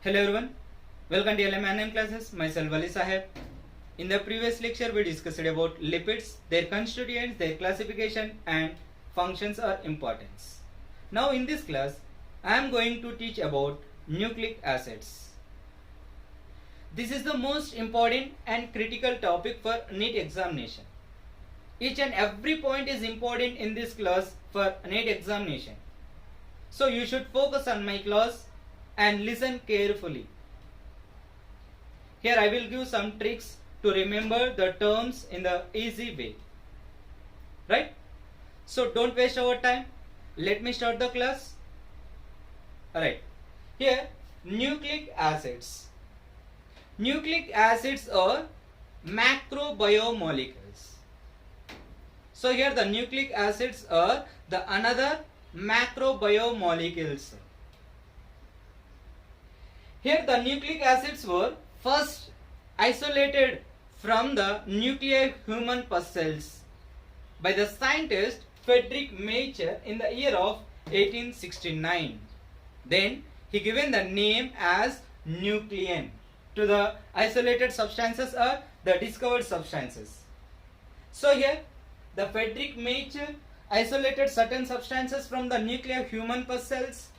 Hello everyone, welcome to LMNM classes. Myself Ali Saheb. In the previous lecture, we discussed about lipids, their constituents, their classification, and functions or importance. Now, in this class, I am going to teach about nucleic acids. This is the most important and critical topic for NEET examination. Each and every point is important in this class for NEET examination. So, you should focus on my class and listen carefully. Here I will give some tricks to remember the terms in the easy way. Right? So don't waste our time. Let me start the class. Alright. Here, nucleic acids. Nucleic acids are macrobiomolecules. So here the nucleic acids are the another macrobiomolecules. Here the nucleic acids were first isolated from the nuclei of human pus cells by the scientist Friedrich Miescher in the year of 1869. Then he given the name as nuclein to the isolated substances or the discovered substances. So here the Friedrich Miescher isolated certain substances from the nuclei of human pus cells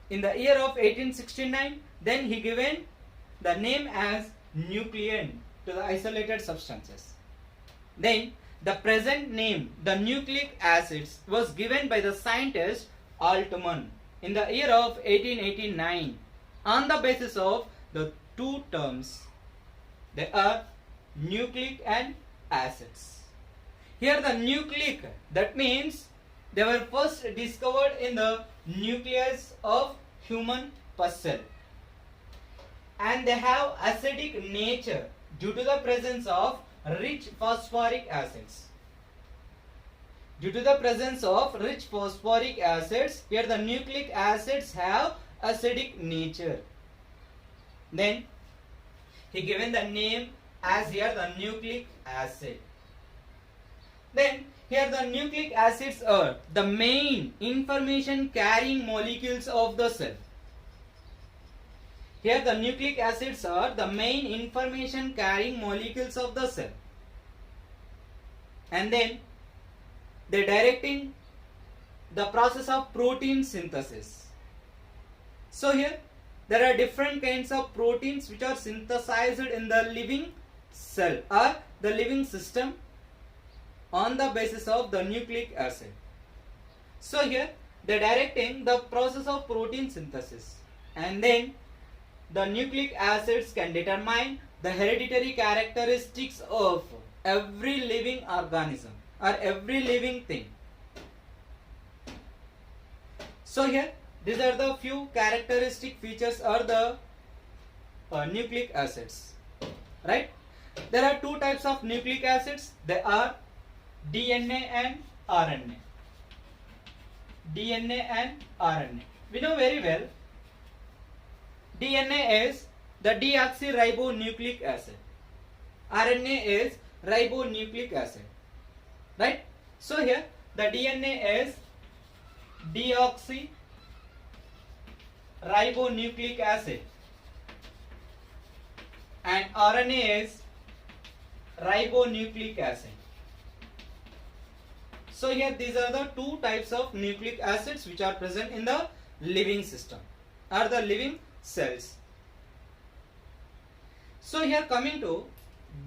in the year of 1869. Then he given the name as nuclein to the isolated substances. Then the present name, the nucleic acids, was given by the scientist Altmann in the year of 1889 on the basis of the two terms. They are nucleic and acids. Here the nucleic, that means they were first discovered in the nucleus of human pus cell, and they have acidic nature due to the presence of rich phosphoric acids. Due to the presence of rich phosphoric acids, here the nucleic acids have acidic nature. Then he given the name as here the nucleic acid. Then here the nucleic acids are the main information carrying molecules of the cell. Here the nucleic acids are the main information carrying molecules of the cell. And then they directing the process of protein synthesis. So here there are different kinds of proteins which are synthesized in the living cell or the living system on the basis of the nucleic acid. So here they directing the process of protein synthesis, and then the nucleic acids can determine the hereditary characteristics of every living organism or every living thing. So here these are the few characteristic features of the nucleic acids. Right? There are two types of nucleic acids. They are DNA and RNA. DNA and RNA. We know very well DNA is the deoxyribonucleic acid. RNA is ribonucleic acid. Right? So here the DNA is deoxyribonucleic acid and RNA is ribonucleic acid. So here these are the two types of nucleic acids which are present in the living system or the living cells. So here coming to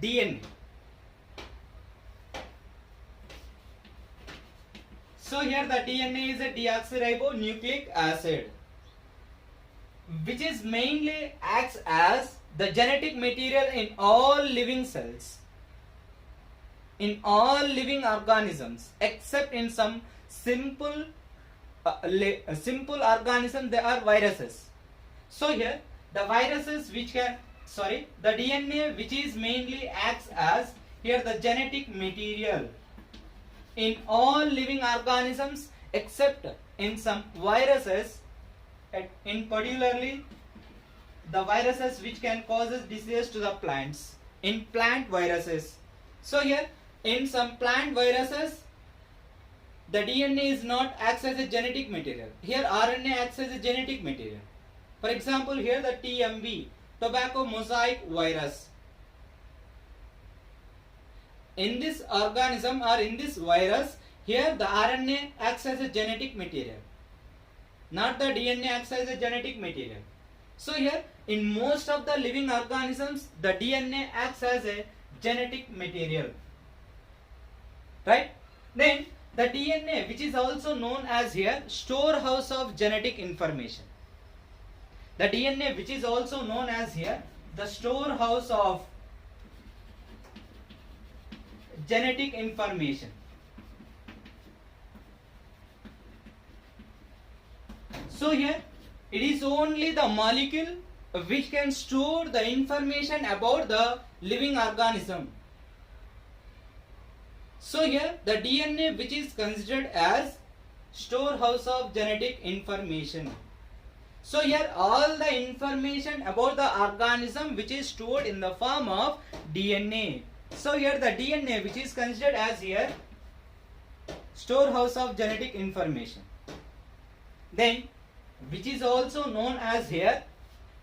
DNA. So here the DNA is a deoxyribonucleic acid which is mainly acts as the genetic material in all living cells, in all living organisms except in some simple organisms. They are viruses. So here the viruses which can the DNA which is mainly acts as here the genetic material in all living organisms except in some viruses, in particularly the viruses which can cause disease to the plants, in plant viruses. So here in some plant viruses the DNA is not acts as a genetic material. Here RNA acts as a genetic material. For example, here the TMV, tobacco mosaic virus. In this organism or in this virus, here the RNA acts as a genetic material, not the DNA acts as a genetic material. So here in most of the living organisms, the DNA acts as a genetic material, right? Then the DNA, which is also known as here storehouse of genetic information. The DNA, which is also known as here the storehouse of genetic information. So here it is only the molecule which can store the information about the living organism. So here the DNA, which is considered as storehouse of genetic information. So here all the information about the organism which is stored in the form of DNA. So here the DNA, which is considered as here storehouse of genetic information. Then which is also known as here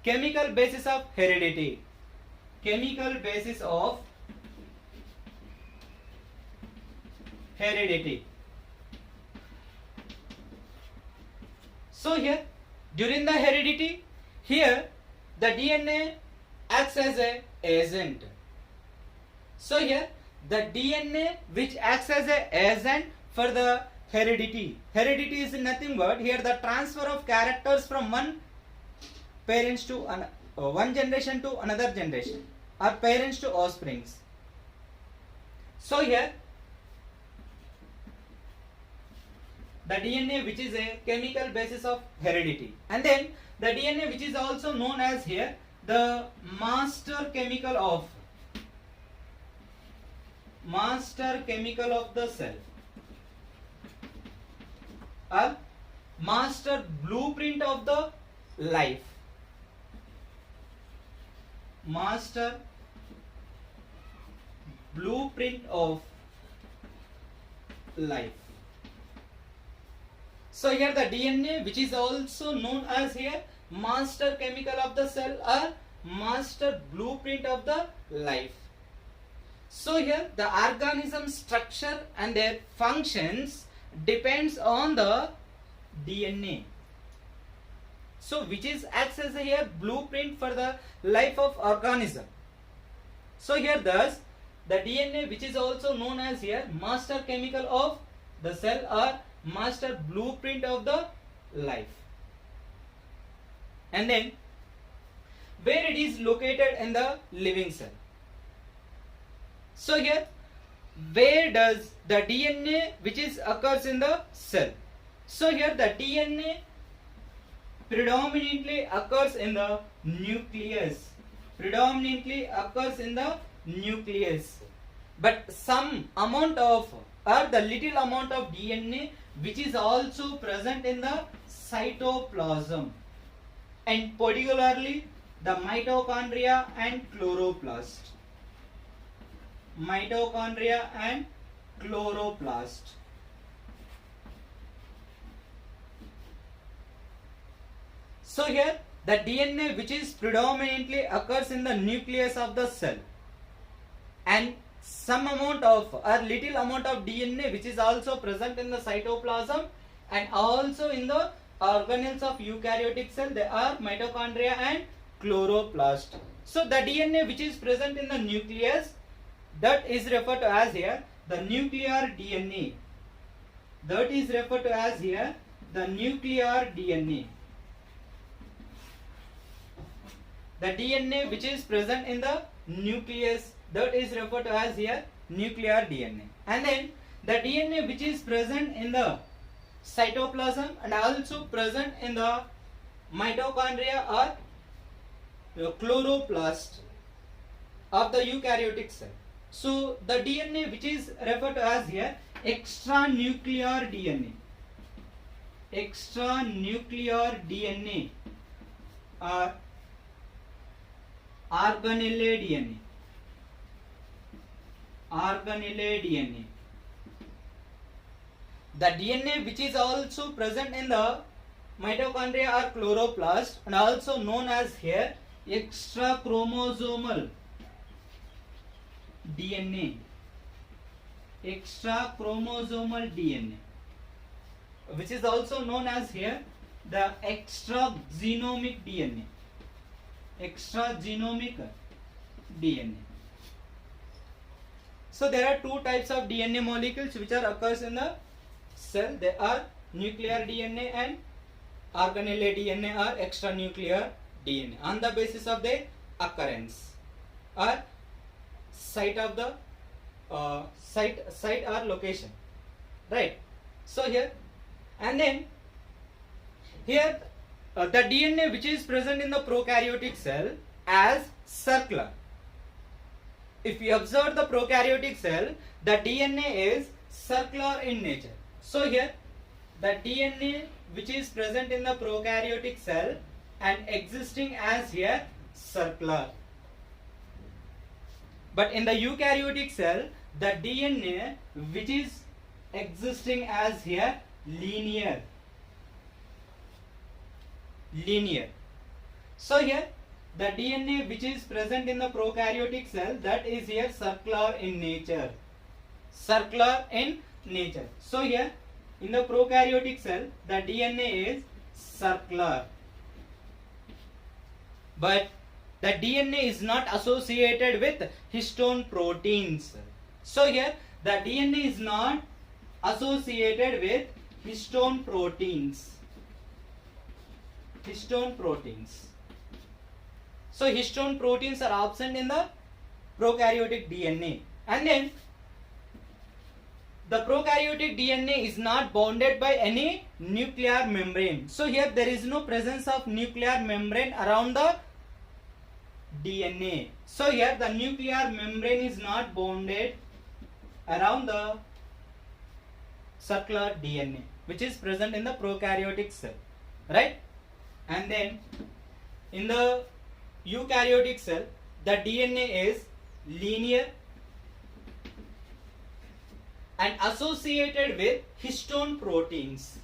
chemical basis of heredity. Chemical basis of heredity. So here during the heredity, here the DNA acts as a agent. So here the DNA which acts as a agent for the heredity. Heredity is nothing but here the transfer of characters from one parents to one generation to another generation, or parents to offsprings. So here the DNA, which is a chemical basis of heredity, and then the DNA, which is also known as here the master chemical of the cell, or master blueprint of the life. Master blueprint of life. So here the DNA, which is also known as here master chemical of the cell or master blueprint of the life. So here the organism structure and their functions depends on the DNA. So which is acts as a here blueprint for the life of organism. So here thus the DNA, which is also known as here master chemical of the cell or master blueprint of the life. And then where it is located in the living cell. So here where does the DNA which is occurs in the cell? So here the DNA predominantly occurs in the nucleus. Predominantly occurs in the nucleus. But some amount of or the little amount of DNA which is also present in the cytoplasm, and particularly the mitochondria and chloroplast. Mitochondria and chloroplast. So here the DNA which is predominantly occurs in the nucleus of the cell, and some amount of or little amount of DNA which is also present in the cytoplasm and also in the organelles of eukaryotic cell, they are mitochondria and chloroplast. So the DNA which is present in the nucleus, that is referred to as here the nuclear DNA. That is referred to as here the nuclear DNA. The DNA which is present in the nucleus, that is referred to as here nuclear DNA. And then the DNA which is present in the cytoplasm and also present in the mitochondria or chloroplast of the eukaryotic cell. So the DNA which is referred to as here extranuclear DNA. Extranuclear DNA or organelle DNA. Organelle DNA. The DNA which is also present in the mitochondria are chloroplast and also known as here extra chromosomal DNA. Extra chromosomal DNA, which is also known as here the extra genomic DNA. Extra genomic DNA. So there are two types of DNA molecules which are occurs in the cell. They are nuclear DNA and organelle DNA or extranuclear DNA on the basis of their occurrence or site of the site or location, right? So here and then here the DNA which is present in the prokaryotic cell as circular. If you observe the prokaryotic cell, the DNA is circular in nature. So here the DNA which is present in the prokaryotic cell and existing as here circular. But in the eukaryotic cell, the DNA which is existing as here linear. So here the DNA which is present in the prokaryotic cell, that is here circular in nature. So here in the prokaryotic cell the DNA is circular, but the DNA is not associated with histone proteins. So here the DNA is not associated with histone proteins. So histone proteins are absent in the prokaryotic DNA, and then the prokaryotic DNA is not bounded by any nuclear membrane. So here there is no presence of nuclear membrane around the DNA. So here the nuclear membrane is not bounded around the circular DNA which is present in the prokaryotic cell, right? And then in the eukaryotic cell the DNA is linear and associated with histone proteins.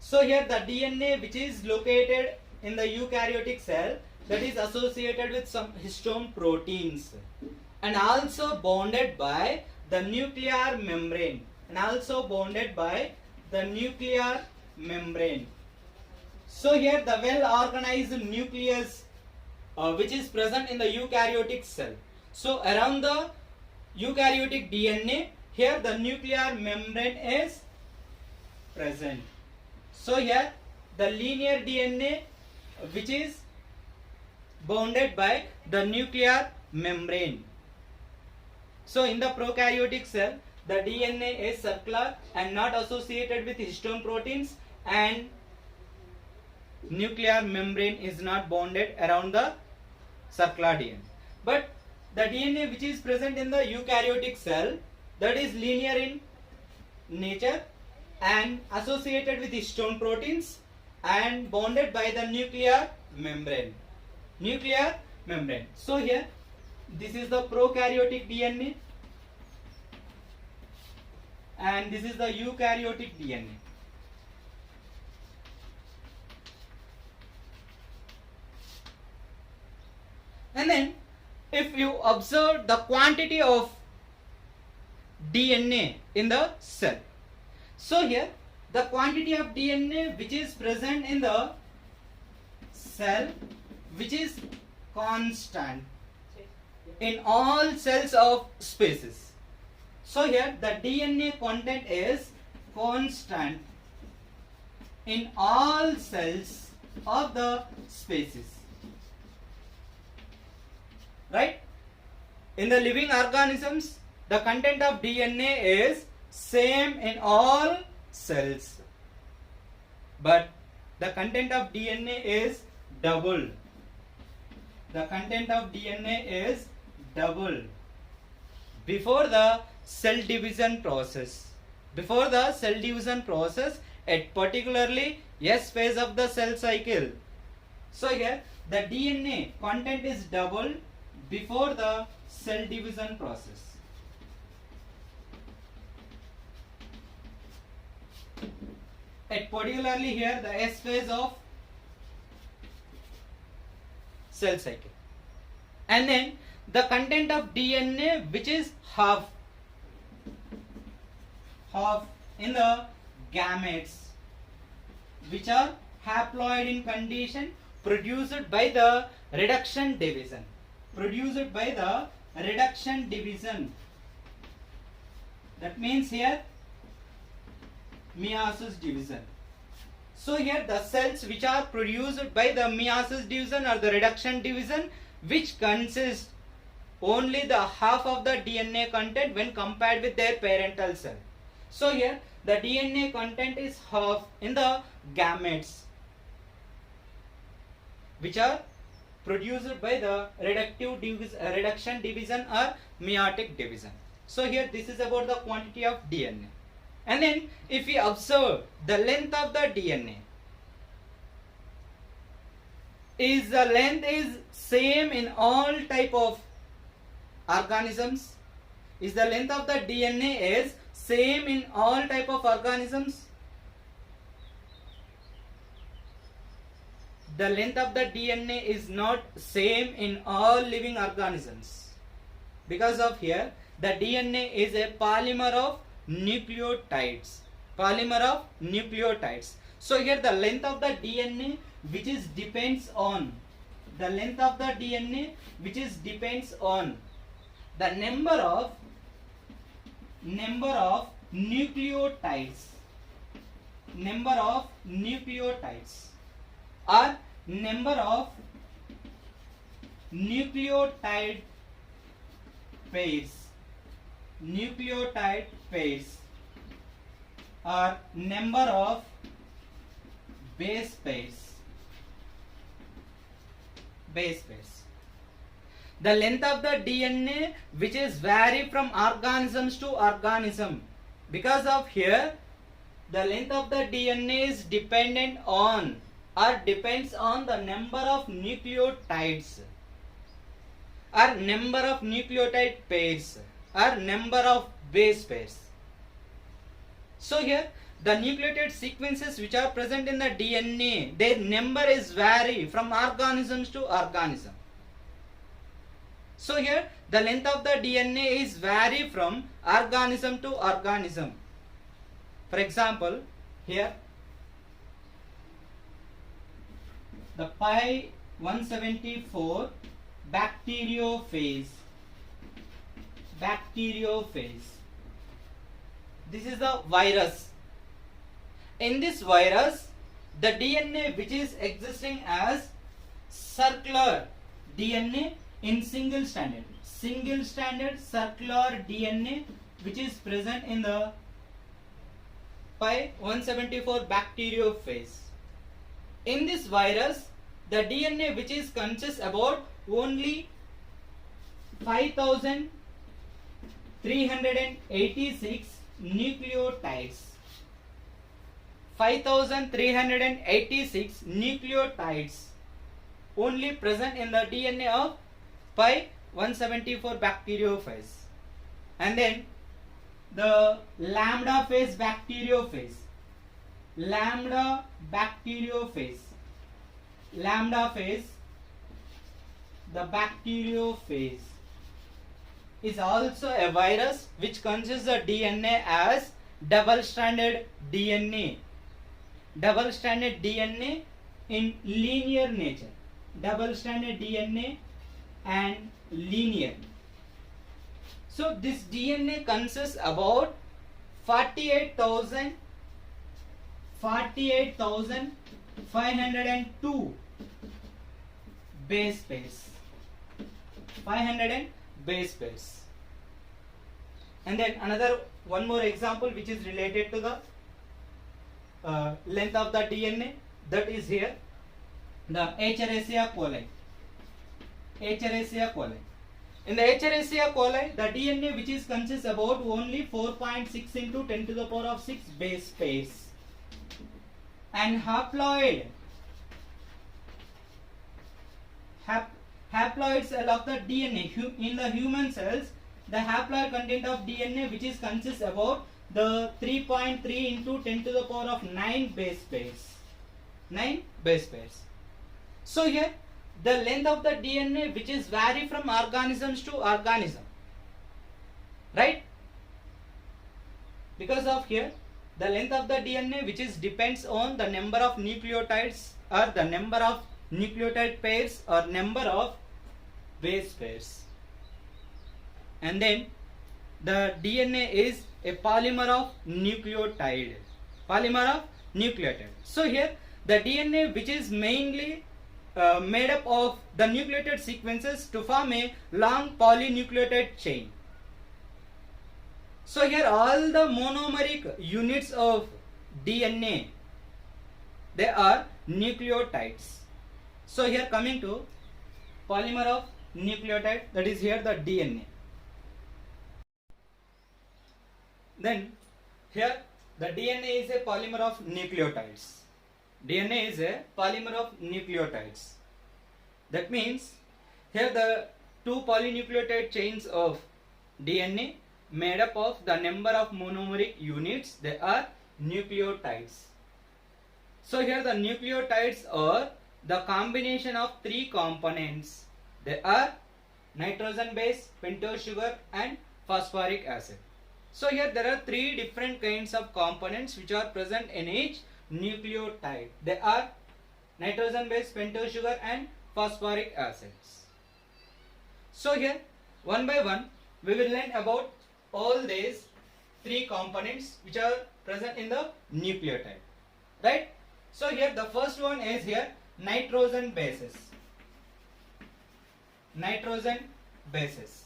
So here the DNA which is located in the eukaryotic cell, that is associated with some histone proteins and also bounded by the nuclear membrane. So here the well organized nucleus which is present in the eukaryotic cell. So around the eukaryotic DNA, here the nuclear membrane is present. So here the linear DNA which is bounded by the nuclear membrane. So in the prokaryotic cell the DNA is circular and not associated with histone proteins, and nuclear membrane is not bounded around the circular DNA. But the DNA which is present in the eukaryotic cell, that is linear in nature and associated with histone proteins and bounded by the nuclear membrane. So here this is the prokaryotic DNA and this is the eukaryotic DNA. And then if you observe the quantity of DNA in the cell, so here the quantity of DNA which is present in the cell, which is constant in all cells of species. So here the DNA content is constant in all cells of the species, right? In the living organisms the content of DNA is same in all cells, but the content of DNA is double. Before the cell division process. At particularly S phase of the cell cycle. So here the DNA content is double before the cell division process. at particularly here the S phase of cell cycle. And then the content of DNA, which is half in the gametes, which are haploid in condition, produced by the reduction division. That means here meiosis division. So here the cells which are produced by the meiosis division or the reduction division, which consists only the half of the DNA content when compared with their parental cell. So here the DNA content is half in the gametes, which are produced by the reduction division or meiotic division. So here this is about the quantity of DNA. And then if we observe the length of the DNA, the length is same in all type of organisms? Is the length of the DNA is same in all type of organisms? The length of the DNA is not same in all living organisms, because of here the DNA is a polymer of nucleotides. So here the length of the DNA which is depends on the number of nucleotides or number of nucleotide pairs or number of base pairs. The length of the DNA which is vary from organisms to organism, because of here the length of the DNA is dependent on or depends on the number of nucleotides or number of nucleotide pairs or number of base pairs. So here the nucleotide sequences which are present in the DNA, their number is vary from organisms to organism. So here the length of the DNA is vary from organism to organism. For example, here the pi 174 bacteriophage. This is the virus. In this virus, the DNA which is existing as circular DNA in single stranded circular DNA, which is present in the pi 174 bacteriophage. In this virus, the DNA which is consists about only 5386 nucleotides. 5386 nucleotides only present in the DNA of pi 174 bacteriophage. And then the lambda phase bacteriophage. The bacteriophage is also a virus which consists the DNA as double-stranded DNA in linear nature. Double-stranded DNA and linear. So this DNA consists about 48,502 base pairs. 500 base pairs. And then one more example which is related to the length of the DNA, that is here the Echerichia coli. In the Echerichia coli, the DNA which is consists about only 4.6 into 10 to the power of 6 base pairs, and haploid cell of the DNA in the human cells, the haploid content of DNA which is consists about the 3.3 into 10 to the power of 9 base pairs. 9 base pairs. So here the length of the DNA which is vary from organisms to organism, right? Because of here the length of the DNA which is depends on the number of nucleotides or the number of nucleotide pairs or number of base pairs. And then the DNA is a polymer of nucleotide. Polymer of nucleotide. So here the DNA which is mainly made up of the nucleotide sequences to form a long polynucleotide chain. So here all the monomeric units of DNA, they are nucleotides. So here coming to polymer of nucleotide, that is here the DNA. Then here the DNA is a polymer of nucleotides. DNA is a polymer of nucleotides. That means here the two polynucleotide chains of DNA made up of the number of monomeric units, they are nucleotides. So here the nucleotides are the combination of three components. They are nitrogen base, pentose sugar and phosphoric acid. So here there are three different kinds of components which are present in each nucleotide. They are nitrogen base, pentose sugar and phosphoric acids. So here one by one we will learn about all these three components which are present in the nucleotide, right? So here the first one is here nitrogen bases. Nitrogen bases.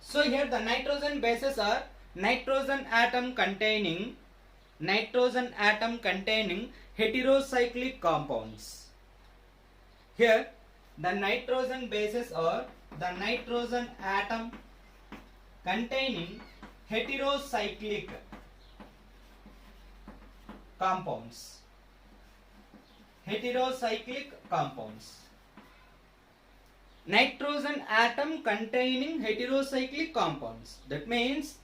So here the nitrogen bases are nitrogen atom containing heterocyclic compounds. Here the nitrogen bases are the nitrogen atom containing heterocyclic compounds. Heterocyclic compounds. Nitrogen atom containing heterocyclic compounds. That means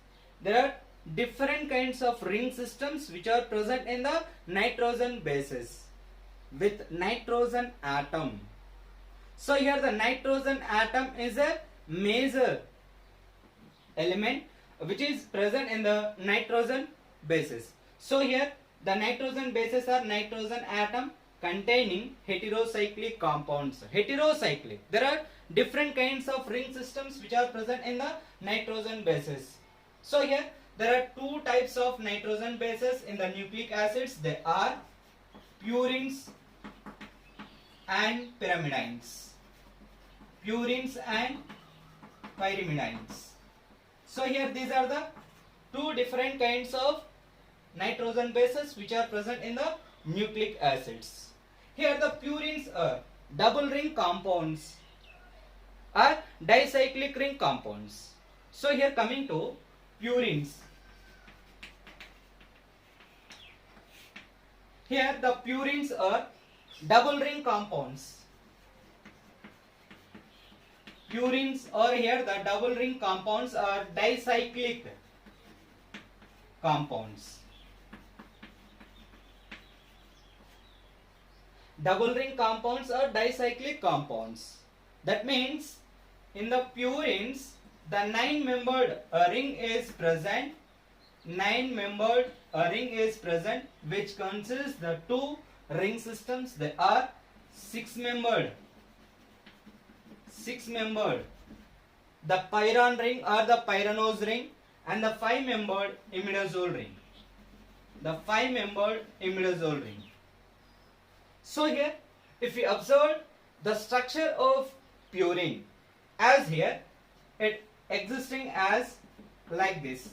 there are different kinds of ring systems which are present in the nitrogen bases with nitrogen atom. So here the nitrogen atom is a major element which is present in the nitrogen bases. So here the nitrogen bases are nitrogen atom containing heterocyclic compounds. Heterocyclic. There are different kinds of ring systems which are present in the nitrogen bases. So here there are two types of nitrogen bases in the nucleic acids. They are purines and pyrimidines. Purines and pyrimidines. So here these are the two different kinds of nitrogen bases which are present in the nucleic acids. Here the purines are double ring compounds or dicyclic ring compounds. So here coming to purines. Here the purines are double ring compounds. Purines or here the double ring compounds are dicyclic compounds. Double ring compounds are dicyclic compounds. That means in the purines the 9-membered ring is present. 9-membered ring is present which consists the two ring systems. They are 6-membered. 6-membered. The pyron ring or the pyranose ring and the 5-membered imidazole ring. The 5-membered imidazole ring. So here if we observe the structure of purine as here it existing as like this.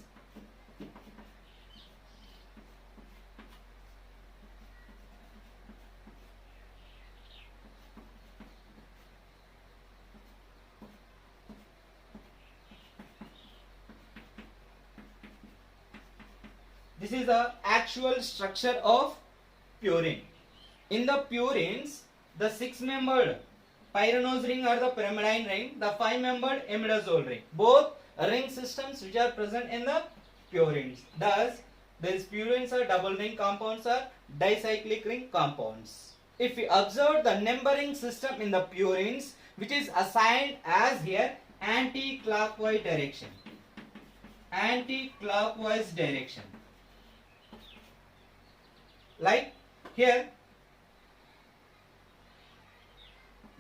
This is the actual structure of purine. In the purines, the 6-membered pyranose ring or the pyrimidine ring, the 5-membered imidazole ring, both ring systems which are present in the purines. Thus, these purines are double ring compounds or dicyclic ring compounds. If we observe the numbering system in the purines, which is assigned as here anti-clockwise direction. Anti-clockwise direction. Like here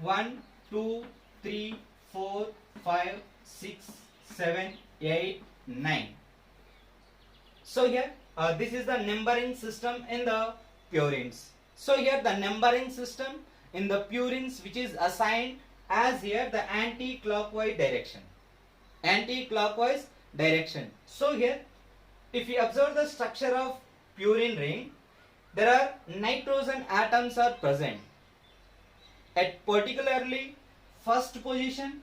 1, 2, 3, 4, 5, 6, 7, 8, 9. So here this is the numbering system in the purines. So here the numbering system in the purines which is assigned as here the anti-clockwise direction. Anti-clockwise direction. So here if we observe the structure of purine ring, there are nitrogen atoms are present at particularly first position,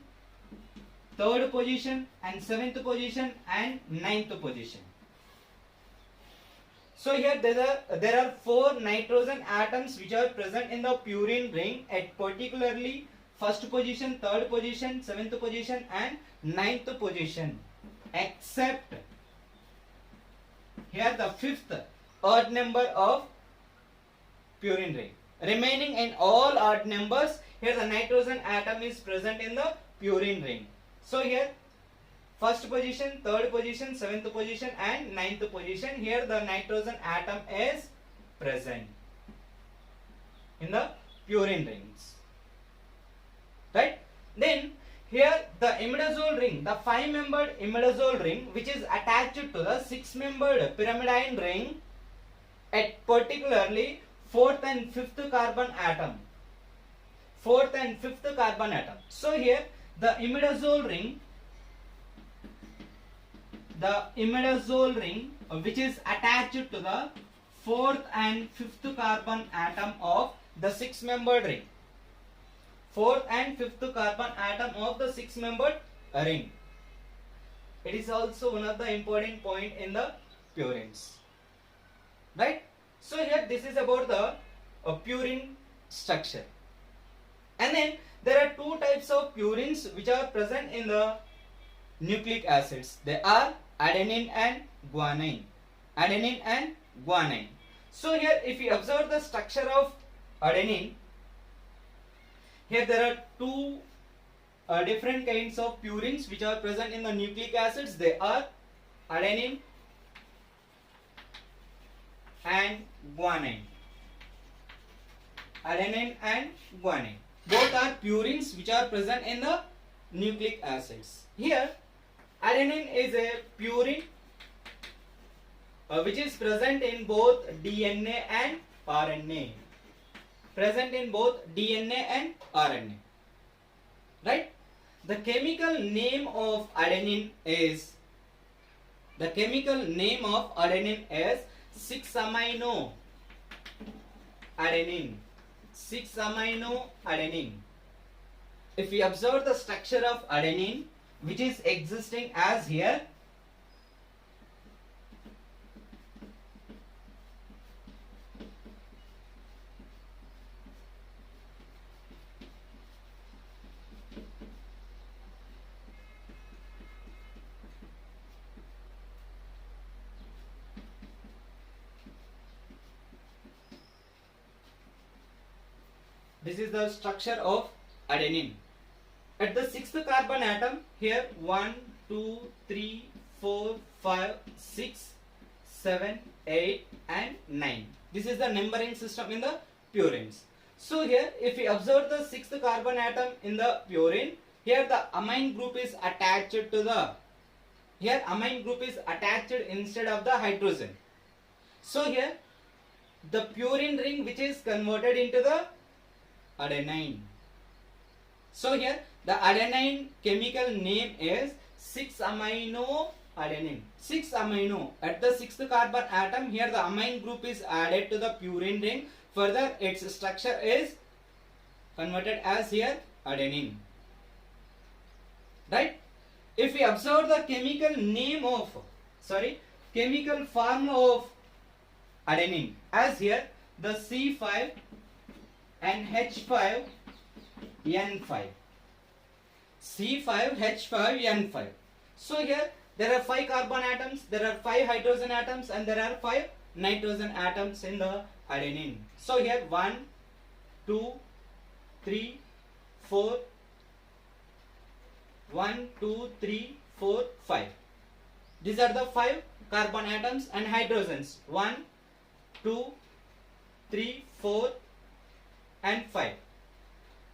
third position and seventh position and ninth position. So here there are 4 nitrogen atoms which are present in the purine ring at particularly first position, third position, seventh position and ninth position, except here the 5th odd number of purine ring. Remaining in all odd numbers, here the nitrogen atom is present in the purine ring. So here first position, third position, seventh position and ninth position, here the nitrogen atom is present in the purine rings. Right? Then here the imidazole ring, the 5-membered imidazole ring which is attached to the 6-membered pyrimidine ring at particularly 4th and 5th carbon atom. 4th and 5th carbon atom. So here the imidazole ring which is attached to the 4th and 5th carbon atom of the 6-membered ring. 4th and 5th carbon atom of the 6-membered ring. It is also one of the important point in the purines. Right? So here this is about the purine structure. And then there are 2 types of purines which are present in the nucleic acids. They are adenine and guanine. Adenine and guanine. So here if we observe the structure of adenine, here there are 2 different kinds of purines which are present in the nucleic acids. They are adenine and guanine. Adenine and guanine. Both are purines which are present in the nucleic acids. Here adenine is a purine which is present in both DNA and RNA. Present in both DNA and RNA. Right? The chemical name of adenine is 6-amino adenine. 6-amino adenine. If we observe the structure of adenine which is existing as here, this is the structure of adenine. At the 6th carbon atom, here 1, 2, 3, 4, 5, 6, 7, 8 and 9. This is the numbering system in the purines. So here if we observe the 6th carbon atom in the purine, here the amine group is attached to the, here amine group is attached instead of the hydrogen. So here the purine ring which is converted into the adenine. So here the adenine chemical name is 6-amino adenine. 6-amino at the 6th carbon atom, here the amine group is added to the purine ring. Further its structure is converted as here adenine. Right? If we observe the chemical formula of adenine as here the C5 and H5N5. C5H5N5. So here there are 5 carbon atoms, there are 5 hydrogen atoms, and there are 5 nitrogen atoms in the adenine. So here 1, 2, 3, 4, 1, 2, 3, 4, 5. These are the 5 carbon atoms and hydrogens. 1, 2, 3, 4, and 5.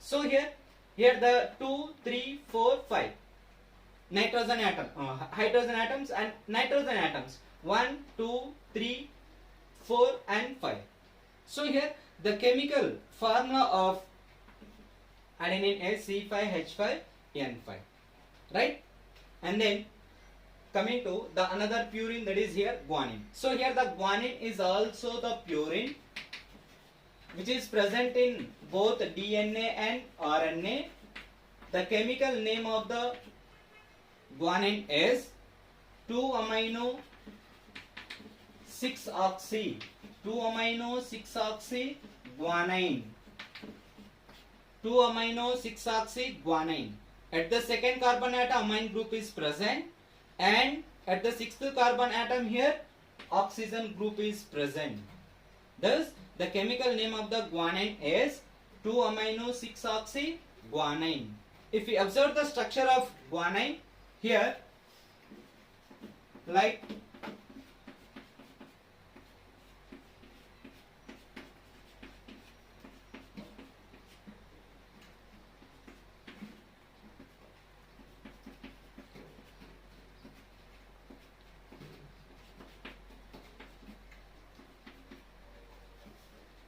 So here the 2, 3, 4, 5 hydrogen atoms and nitrogen atoms. 1, 2, 3, 4, and 5. So here the chemical formula of adenine is C5H5N5, right? And then coming to the another purine, that is here guanine. So here the guanine is also the purine which is present in both DNA and RNA. The chemical name of the guanine is 2-amino 6-oxy 2-amino 6-oxy guanine. 2-amino 6-oxy guanine. At the second carbon atom amine group is present, and at the sixth carbon atom here oxygen group is present. Thus the chemical name of the guanine is 2-amino 6-oxy guanine. If we observe the structure of guanine here, like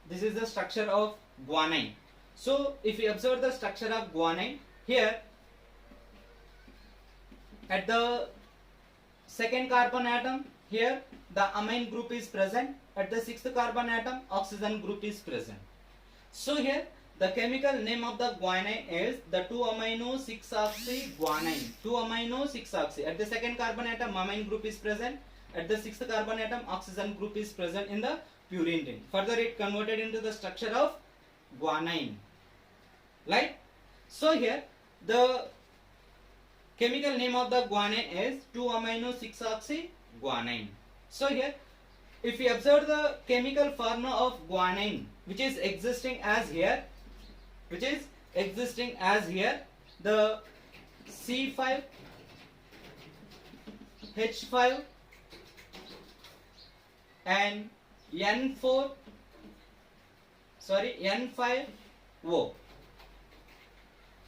this is the structure of guanine. So if we observe the structure of guanine here, at the second carbon atom here the amine group is present, at the sixth carbon atom oxygen group is present. So here the chemical name of the guanine is the 2-amino 6-oxy guanine. 2-amino 6-oxy. At the second carbon atom amine group is present, at the sixth carbon atom oxygen group is present in the purine ring. Further it converted into the structure of guanine, right? So here the chemical name of the guanine is 2-amino 6-oxy guanine. So here if we observe the chemical formula of guanine which is existing as here, the C5H5 and N5O.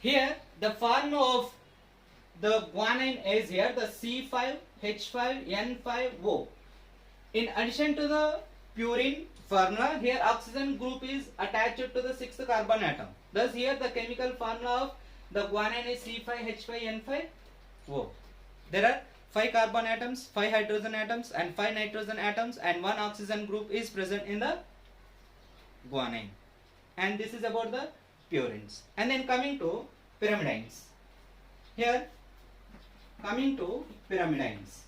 Here the formula of the guanine is here the C5H5N5O. In addition to the purine formula, here oxygen group is attached to the sixth carbon atom. Thus here the chemical formula of the guanine is C5H5N5O. There are 5 carbon atoms, 5 hydrogen atoms, and 5 nitrogen atoms, and 1 oxygen group is present in the guanine. And this is about the purines. And then coming to pyrimidines. Here coming to pyrimidines.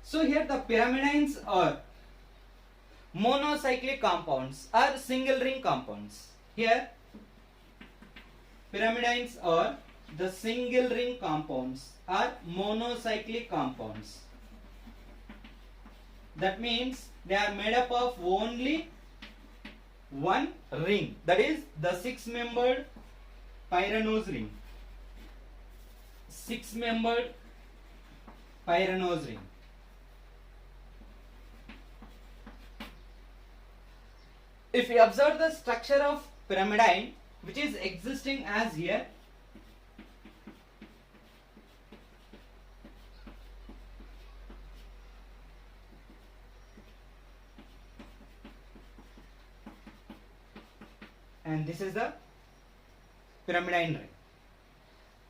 So here the pyrimidines are monocyclic compounds or single ring compounds. Here pyrimidines are the single ring compounds or monocyclic compounds. That means they are made up of only one ring, that is the 6-membered pyranose ring. 6-membered pyranose ring. If we observe the structure of pyrimidine which is existing as here, and this is the pyrimidine ring.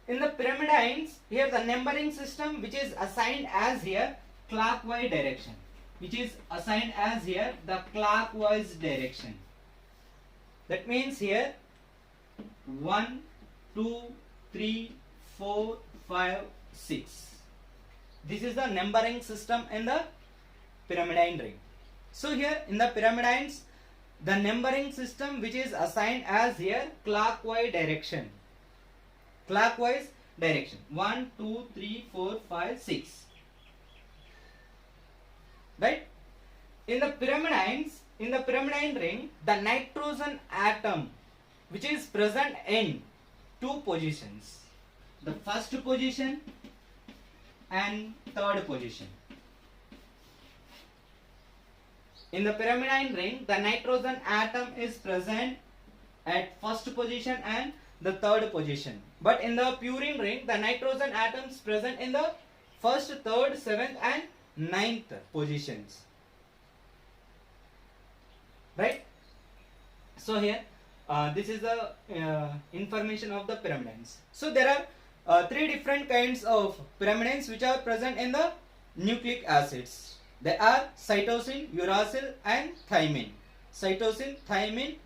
In the pyrimidines, here the numbering system which is assigned as here clockwise direction, That means here 1, 2, 3, 4, 5, 6. This is the numbering system in the pyrimidine ring. So here in the pyrimidines, the numbering system which is assigned as here clockwise direction. clockwise direction. 1, 2, 3, 4, 5, 6. Right? In the pyrimidine ring, the nitrogen atom which is present in two positions, the first position and third position. In the pyrimidine ring, the nitrogen atom is present at first position and the third position. But in the purine ring, the nitrogen atom is present in the first, third, seventh and ninth positions. Right? So here, this is the information of the pyrimidines. So there are three different kinds of pyrimidines which are present in the nucleic acids. They are cytosine, uracil and thymine. Cytosine, thymine,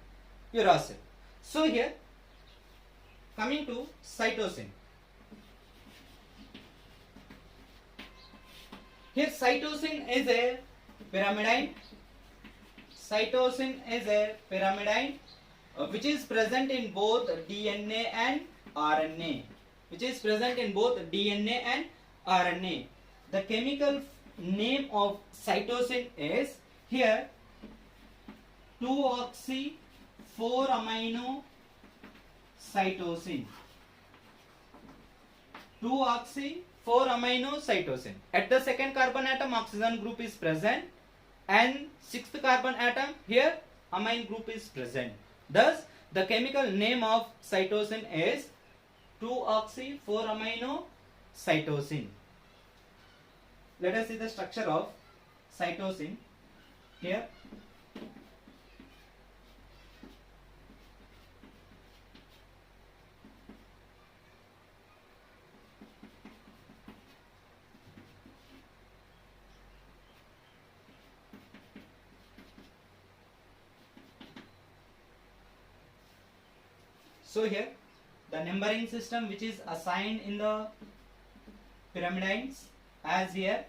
uracil. So here, coming to cytosine. Here cytosine is a pyrimidine. Cytosine is a pyrimidine which is present in both DNA and RNA. Which is present in both DNA and RNA. The chemical name of cytosine is here 2-oxy-4-amino cytosine. 2-oxy-4-amino cytosine. At the second carbon atom, oxygen group is present, and sixth carbon atom, here amine group is present. Thus, the chemical name of cytosine is 2-oxy-4-amino cytosine. Let us see the structure of cytosine here. So here the numbering system which is assigned in the pyrimidines as here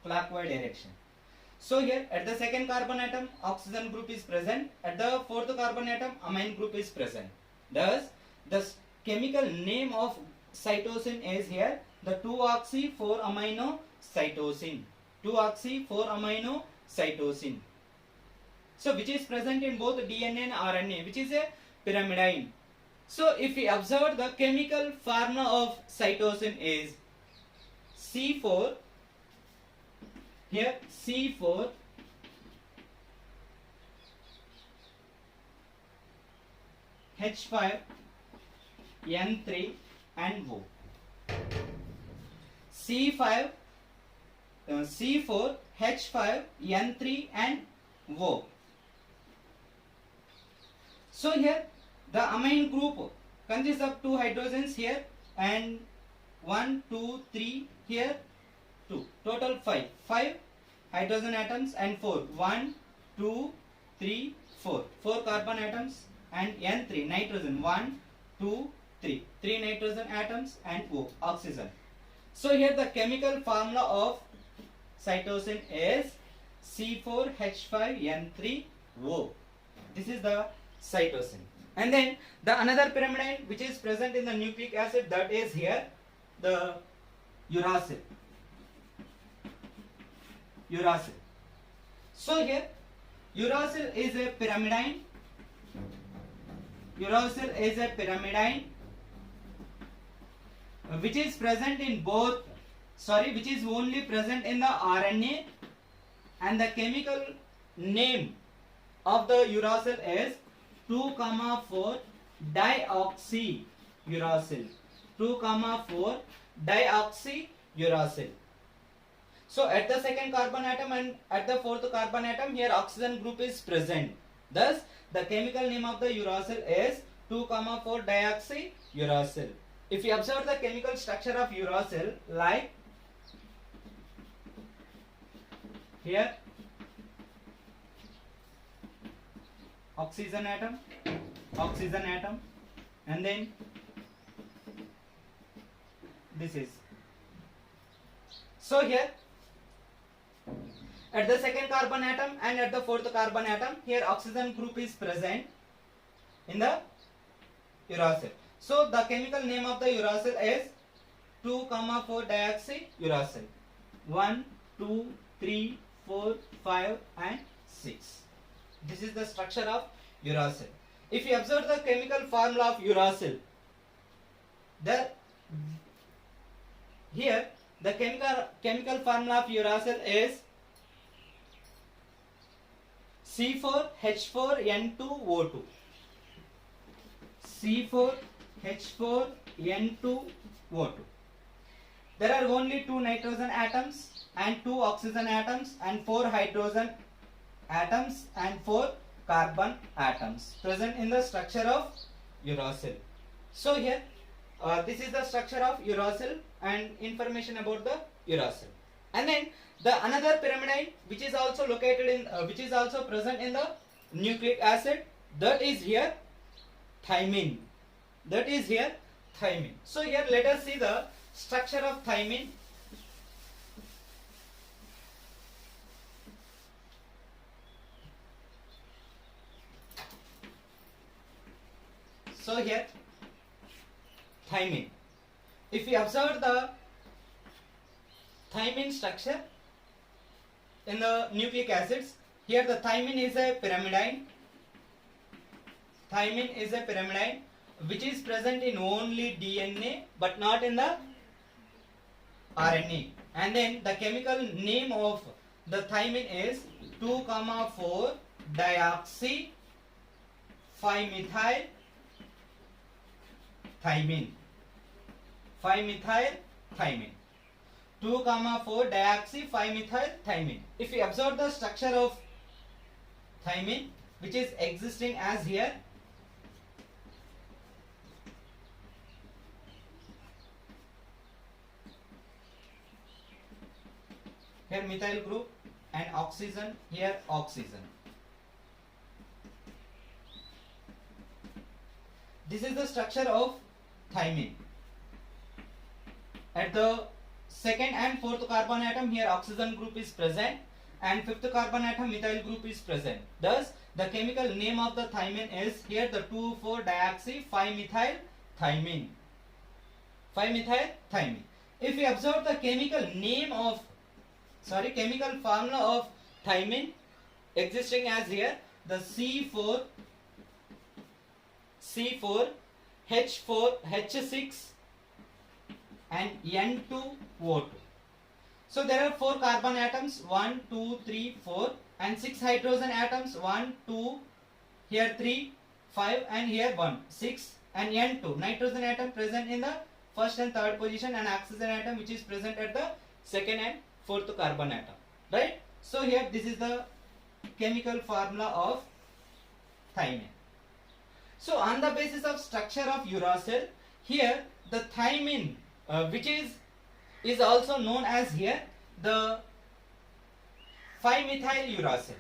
clockwise direction. So here at the second carbon atom oxygen group is present, at the fourth carbon atom amine group is present. Thus the chemical name of cytosine is here the 2-oxy-4-amino cytosine. 2-oxy-4-amino cytosine. So which is present in both DNA and RNA, which is a pyrimidine. So if we observe, the chemical formula of cytosine is C4, here C4 H5 N3 and O. C4 H5 N3 and O. So here the amine group consists of 2 hydrogens here and 1, 2, 3 here 2. Total 5. 5 hydrogen atoms and 4. 1, 2, 3, 4. 4 carbon atoms and N3 nitrogen. 1, 2, 3. 3 nitrogen atoms and O oxygen. So here the chemical formula of cytosine is C4H5N3O. This is the cytosine. And then the another pyrimidine which is present in the nucleic acid, that is here the uracil. Uracil. So here uracil is a pyrimidine. Uracil is a pyrimidine which is present in both, which is only present in the RNA, and the chemical name of the uracil is 2,4 dioxyuracil. 2,4 dioxyuracil. So at the second carbon atom and at the fourth carbon atom, here oxygen group is present. Thus the chemical name of the uracil is 2,4 dioxyuracil. If you observe the chemical structure of uracil, like here oxygen atom, and then this is. So here at the second carbon atom and at the fourth carbon atom, here oxygen group is present in the uracil. So the chemical name of the uracil is 2,4 deoxyuracil. 1, 2, 3, 4, 5 and 6. This is the structure of uracil. If you observe the chemical formula of uracil, here the chemical formula of uracil is C4H4N2O2. C4H4N2O2. There are only 2 nitrogen atoms and 2 oxygen atoms and 4 hydrogen atoms and 4 carbon atoms present in the structure of uracil. So here this is the structure of uracil and information about the uracil. And then the another pyrimidine which is also located in which is also present in the nucleic acid, that is here thymine. That is here thymine. So here let us see the structure of thymine. So here thymine. If we observe the thymine structure in the nucleic acids, here the thymine is a pyrimidine. Thymine is a pyrimidine which is present in only DNA but not in the RNA. And then the chemical name of the thymine is 2,4 deoxy 5-methyl thymine. 5-methyl thymine. 2,4 deoxy 5-methyl thymine. If we observe the structure of thymine which is existing as here, here methyl group and oxygen, here oxygen. This is the structure of thymine. At the second and fourth carbon atom, here oxygen group is present and fifth carbon atom methyl group is present. Thus the chemical name of the thymine is here the 2,4 deoxy 5-methyl thymine. 5-methyl thymine. If we observe the chemical formula of thymine existing as here the C4H4H6 and N2O2. So there are 4 carbon atoms 1, 2, 3, 4 and 6 hydrogen atoms 1, 2, here 3, 5 and here 1, 6 and N2 nitrogen atom present in the first and third position and oxygen atom which is present at the second and fourth carbon atom, right? So here this is the chemical formula of thymine. So on the basis of structure of uracil, here the thymine which is also known as here the 5-methyl uracil.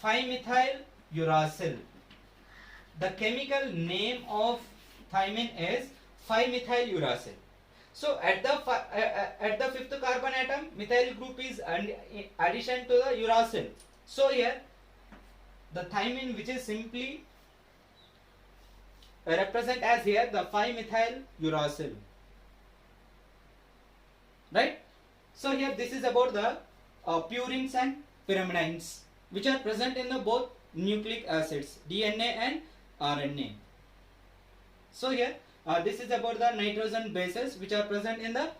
5-methyl uracil. The chemical name of thymine is 5-methyl uracil. So at the fifth carbon atom, methyl group is addition to the uracil. So here the thymine which is simply represent as here the 5-methyl uracil, right? So here this is about the purines and pyrimidines which are present in the both nucleic acids DNA and RNA. So here this is about the nitrogen bases which are present in the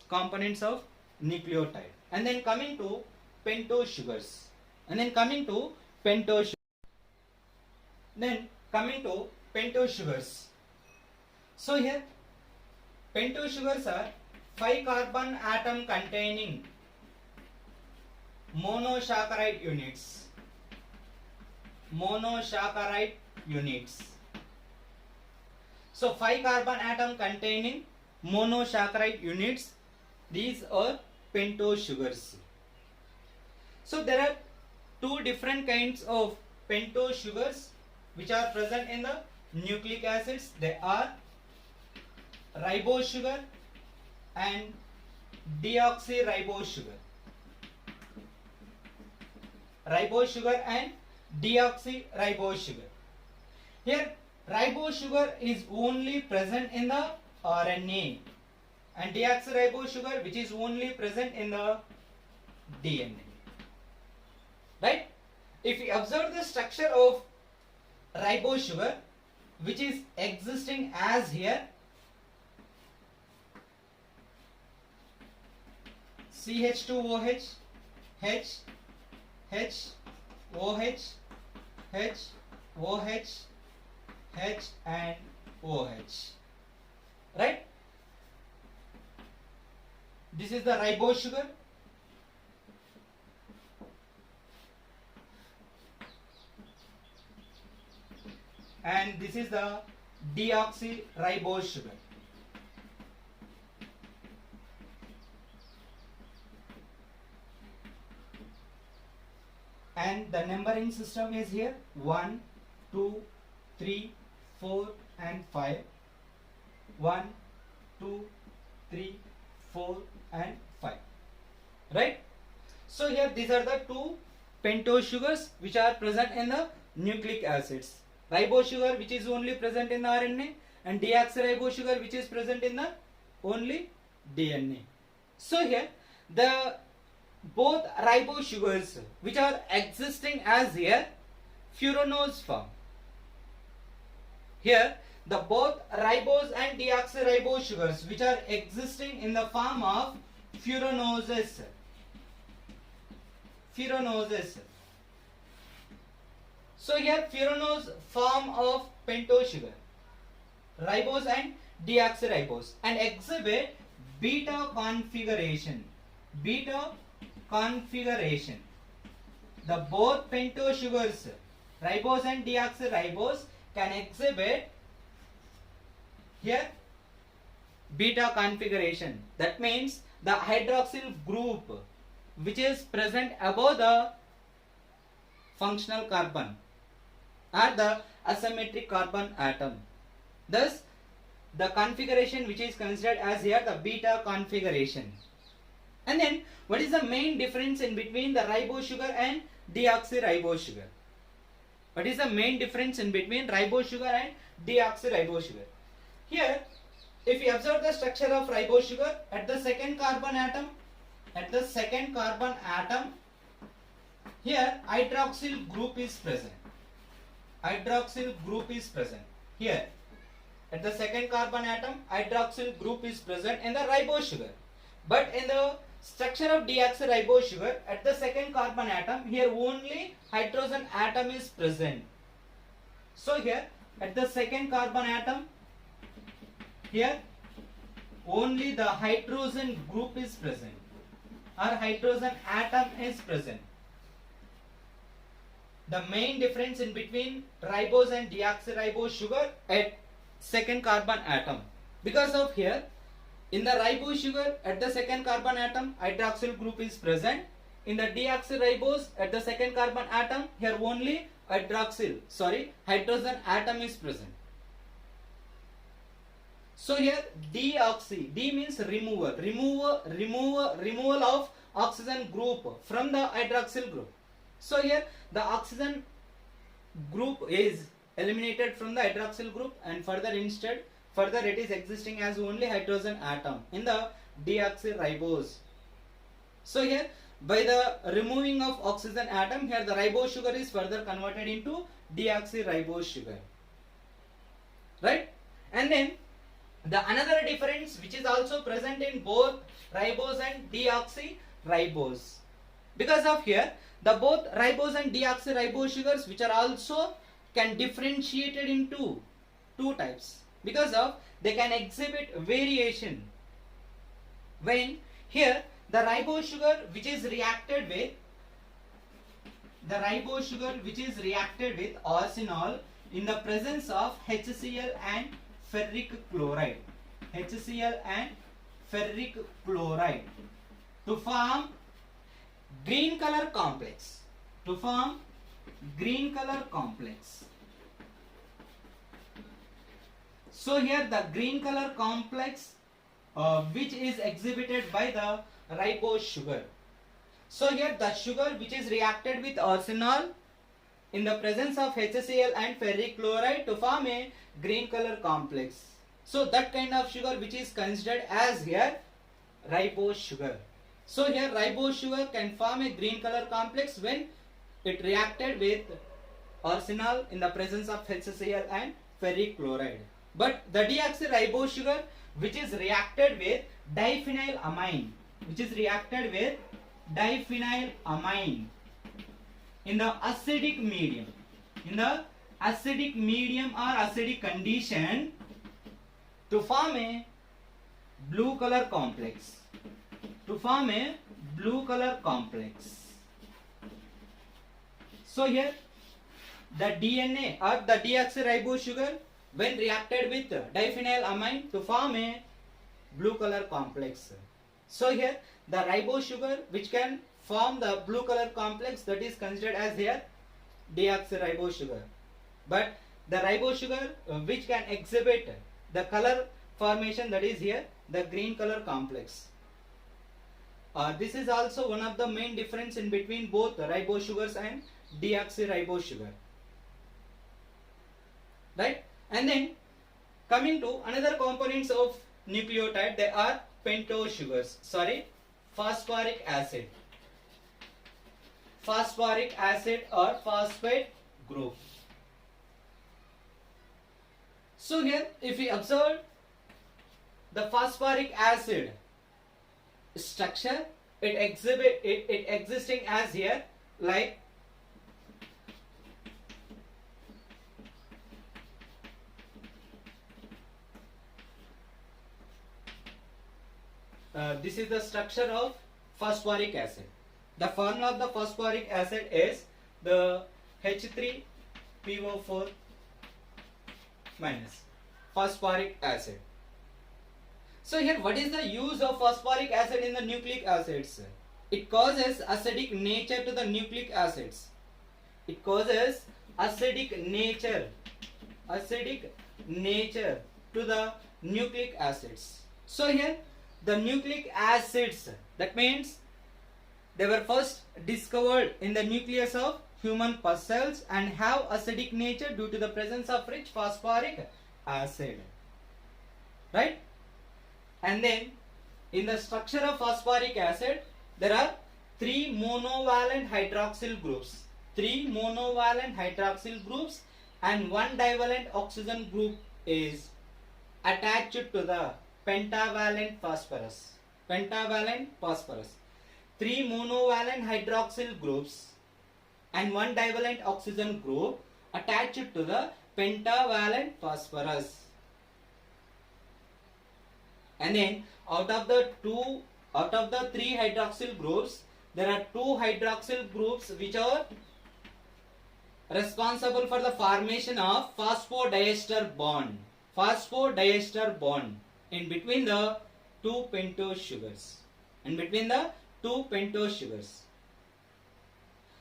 components of nucleotide. And then coming to pentose sugars. So here pentose sugars are 5 carbon atom containing monosaccharide units. So 5 carbon atom containing monosaccharide units, these are pentose sugars. So there are 2 different kinds of pentose sugars which are present in the nucleic acids. They are ribose sugar and deoxyribose sugar. Ribose sugar and deoxyribose sugar. Here ribose sugar is only present in the RNA, and deoxyribose sugar which is only present in the DNA. Right? If we observe the structure of ribose sugar which is existing as here, CH2OH, H, H, OH, H, OH, H and OH. Right? This is the ribose sugar. And this is the deoxyribose sugar. And the numbering system is here 1, 2, 3, 4 and 5. 1, 2, 3, 4 and 5. Right? So here these are the two pentose sugars which are present in the nucleic acids. Ribose sugar which is only present in the RNA, and deoxyribose sugar which is present in the only DNA. So here the both ribose sugars which are existing as here furanose form. Here the both ribose and deoxyribose sugars which are existing in the form of furanoses. Furanoses. So here furanose form of pentose sugar, ribose and deoxyribose, and exhibit beta configuration. Beta configuration. The both pentose sugars, ribose and deoxyribose, can exhibit here beta configuration. That means the hydroxyl group which is present above the functional carbon or the asymmetric carbon atom. Thus the configuration which is considered as here the beta configuration. And then what is the main difference in between the ribose sugar and deoxyribose sugar? What is the main difference in between ribose sugar and deoxyribose sugar? Here if we observe the structure of ribose sugar, at the second carbon atom, here hydroxyl group is present. Hydroxyl group is present. Here at the second carbon atom, hydroxyl group is present in the ribose sugar. But in the structure of deoxyribose sugar, at the second carbon atom, here only hydrogen atom is present. So here at the second carbon atom, here only the hydrogen group is present or hydrogen atom is present. The main difference in between ribose and deoxyribose sugar at second carbon atom. Because of here, in the ribose sugar at the second carbon atom, hydroxyl group is present. In the deoxyribose at the second carbon atom, here only hydrogen atom is present. So here deoxy, D means removal of oxygen group from the hydroxyl group. So here the oxygen group is eliminated from the hydroxyl group, and further it is existing as only hydrogen atom in the deoxyribose. So here by the removing of oxygen atom, here the ribose sugar is further converted into deoxyribose sugar. Right? And then the another difference which is also present in both ribose and deoxyribose. Because of here the both ribose and deoxyribose sugars which are also can differentiated into two types, because of they can exhibit variation when here the ribose sugar which is reacted with arsenol in the presence of HCl and ferric chloride, to form green color complex, So here the green color complex which is exhibited by the ribose sugar. So here the sugar which is reacted with arsenol in the presence of HCl and ferric chloride to form a green color complex. So that kind of sugar which is considered as here ribose sugar. So here ribose sugar can form a green color complex when it reacted with arsenal in the presence of HCl and ferric chloride. But the deoxyribose sugar which is reacted with diphenylamine, in the acidic medium, or acidic condition to form a blue color complex. So here the DNA or the deoxyribose sugar when reacted with diphenylamine to form a blue color complex. So here the ribose sugar which can form the blue color complex, that is considered as here deoxyribose sugar. But the ribose sugar which can exhibit the color formation, that is here the green color complex. This is also one of the main difference in between both ribose sugars and deoxyribose sugar. Right? And then coming to another components of nucleotide, they are pentose sugars. Phosphoric acid or phosphate group. So here if we observe the phosphoric acid structure, it existing as here like this is the structure of phosphoric acid. The formula of the phosphoric acid is the H3PO4 minus phosphoric acid. So here what is the use of phosphoric acid in the nucleic acids? It causes acidic nature to the nucleic acids. To the nucleic acids. So here the nucleic acids, that means they were first discovered in the nucleus of human pus cells and have acidic nature due to the presence of rich phosphoric acid. Right? And then in the structure of phosphoric acid there are 3 monovalent hydroxyl groups. And 1 divalent oxygen group is attached to the pentavalent phosphorus. 3 monovalent hydroxyl groups and 1 divalent oxygen group attached to the pentavalent phosphorus. And then out of the 3 hydroxyl groups, there are 2 hydroxyl groups which are responsible for the formation of phosphodiester bond in between the 2 pentose sugars.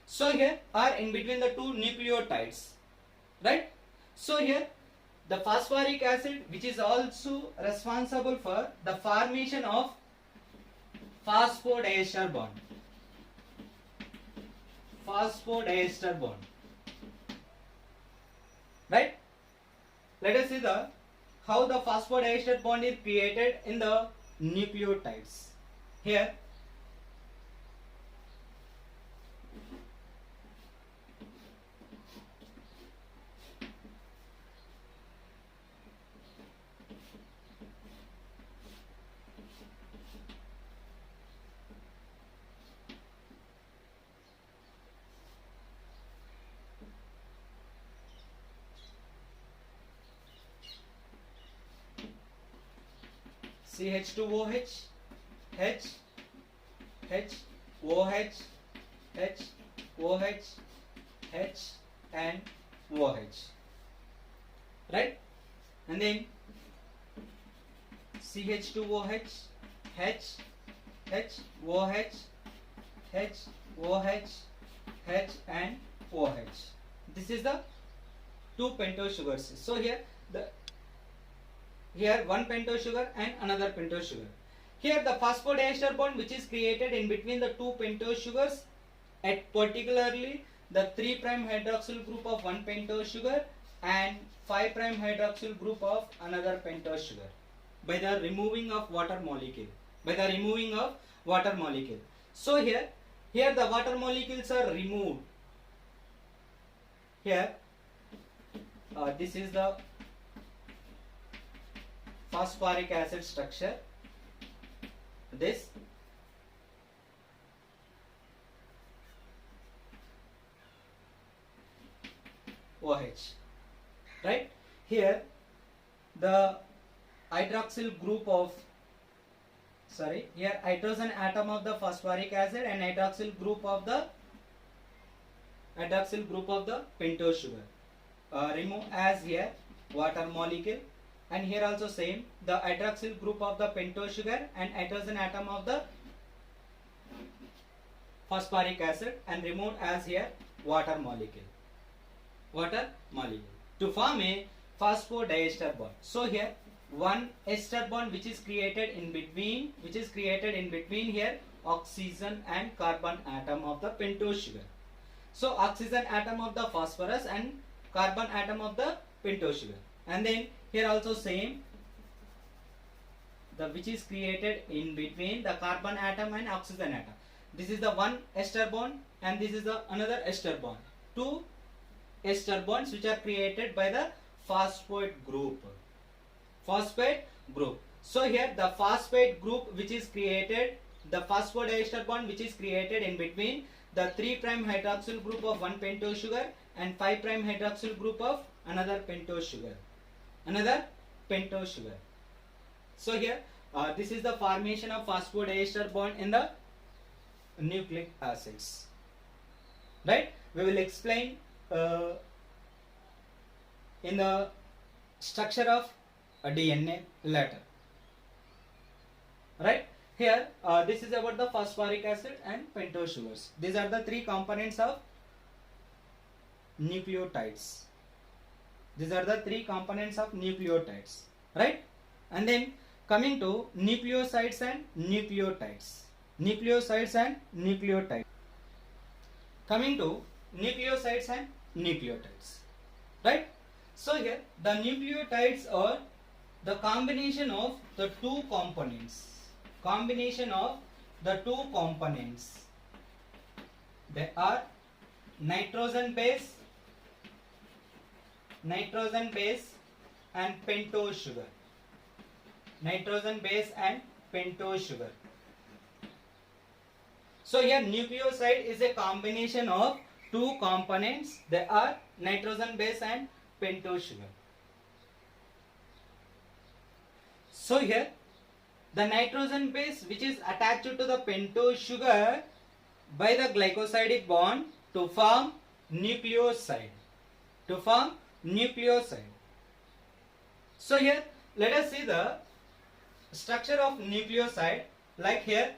So here are in between the 2 nucleotides, right? So here the phosphoric acid which is also responsible for the formation of phosphodiester bond. Right? Let us see how the phosphodiester bond is created in the nucleotides. Here CH2OH, H, OH, H, OH, H and OH, right? And then CH2OH, H, OH, H, OH, H and OH. This is the 2 pentose sugars. So here one pentose sugar and another pentose sugar. Here the phosphodiester bond which is created in between the 2 pentose sugars at particularly the 3' hydroxyl group of one pentose sugar and 5' hydroxyl group of another pentose sugar by the removing of water molecule. By the removing of water molecule. So here the water molecules are removed. Here this is the phosphoric acid structure. This OH, right? Here the hydroxyl group of here hydrogen atom of the phosphoric acid and hydroxyl group of the pentose sugar. Remove as here water molecule, and here also same, the hydroxyl group of the pentose sugar and hydrogen atom of the phosphoric acid, and remove as here water molecule. To form a phosphodiester bond. So here one ester bond which is created in between here oxygen and carbon atom of the pentose sugar. So oxygen atom of the phosphorus and carbon atom of the pentose sugar, and then here also same, the which is created in between the carbon atom and oxygen atom. This is the one ester bond and this is the another ester bond. Two ester bonds which are created by the phosphate group. So here the phosphate group which is created, the phosphodiester bond which is created in between the 3' hydroxyl group of one pentose sugar and 5' hydroxyl group of another pentose sugar. So here this is the formation of phosphodiester bond in the nucleic acids. Right? We will explain in the structure of a DNA later. Right? Here this is about the phosphoric acid and pentose sugars. These are the three components of nucleotides. Right? And then coming to nucleosides and nucleotides. Coming to nucleosides and nucleotides. Right? So here the nucleotides are the combination of the two components. They are nitrogen base and pentose sugar. So here nucleoside is a combination of two components. They are nitrogen base and pentose sugar. So here the nitrogen base which is attached to the pentose sugar by the glycosidic bond to form nucleoside. So here let us see the structure of nucleoside. Like here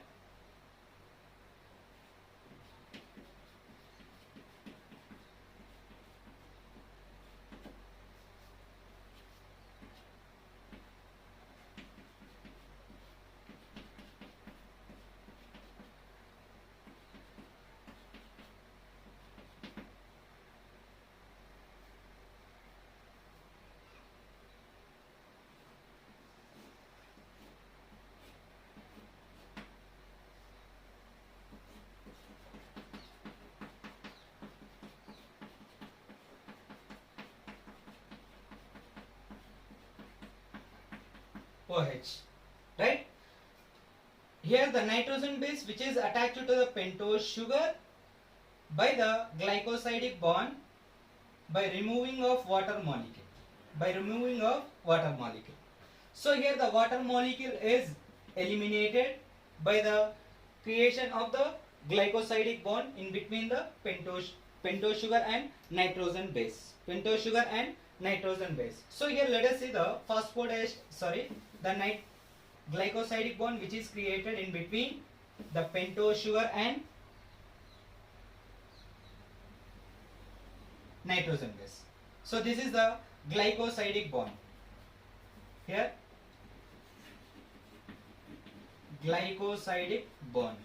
OH, right? Here the nitrogen base which is attached to the pentose sugar by the glycosidic bond by removing of water molecule. So here the water molecule is eliminated by the creation of the glycosidic bond in between the pentose sugar and nitrogen base. So here let us see the glycosidic bond which is created in between the pentose sugar and nitrogen base. So this is the glycosidic bond. Here glycosidic bond.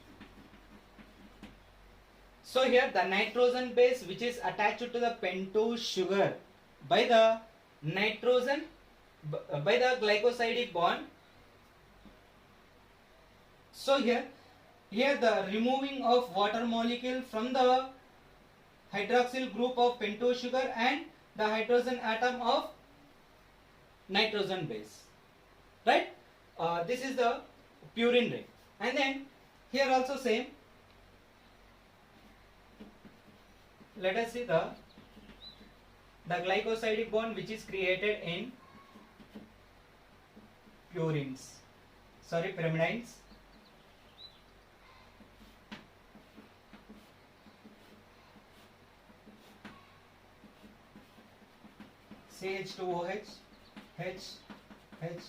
So here the nitrogen base which is attached to the pentose sugar by the nitrogen by the glycosidic bond. So here the removing of water molecule from the hydroxyl group of pentose sugar and the hydrogen atom of nitrogen base, right? This is the purine ring. And then here also same. Let us see the glycosidic bond which is created in pyrimidines. CH2OH, H, H,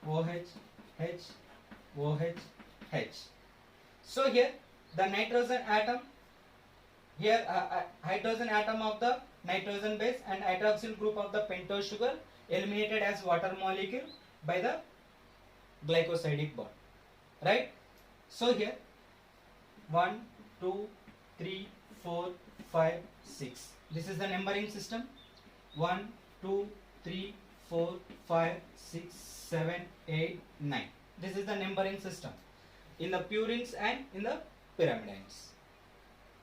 OH, H, OH, H. So here the nitrogen atom, here hydrogen atom of the nitrogen base and hydroxyl group of the pentose sugar eliminated as water molecule by the glycosidic bond, right? So here 1, 2, 3, 4, 5, 6. This is the numbering system. 1, 2, 3, 4, 5, 6, 7, 8, 9. This is the numbering system in the purines and in the pyrimidines.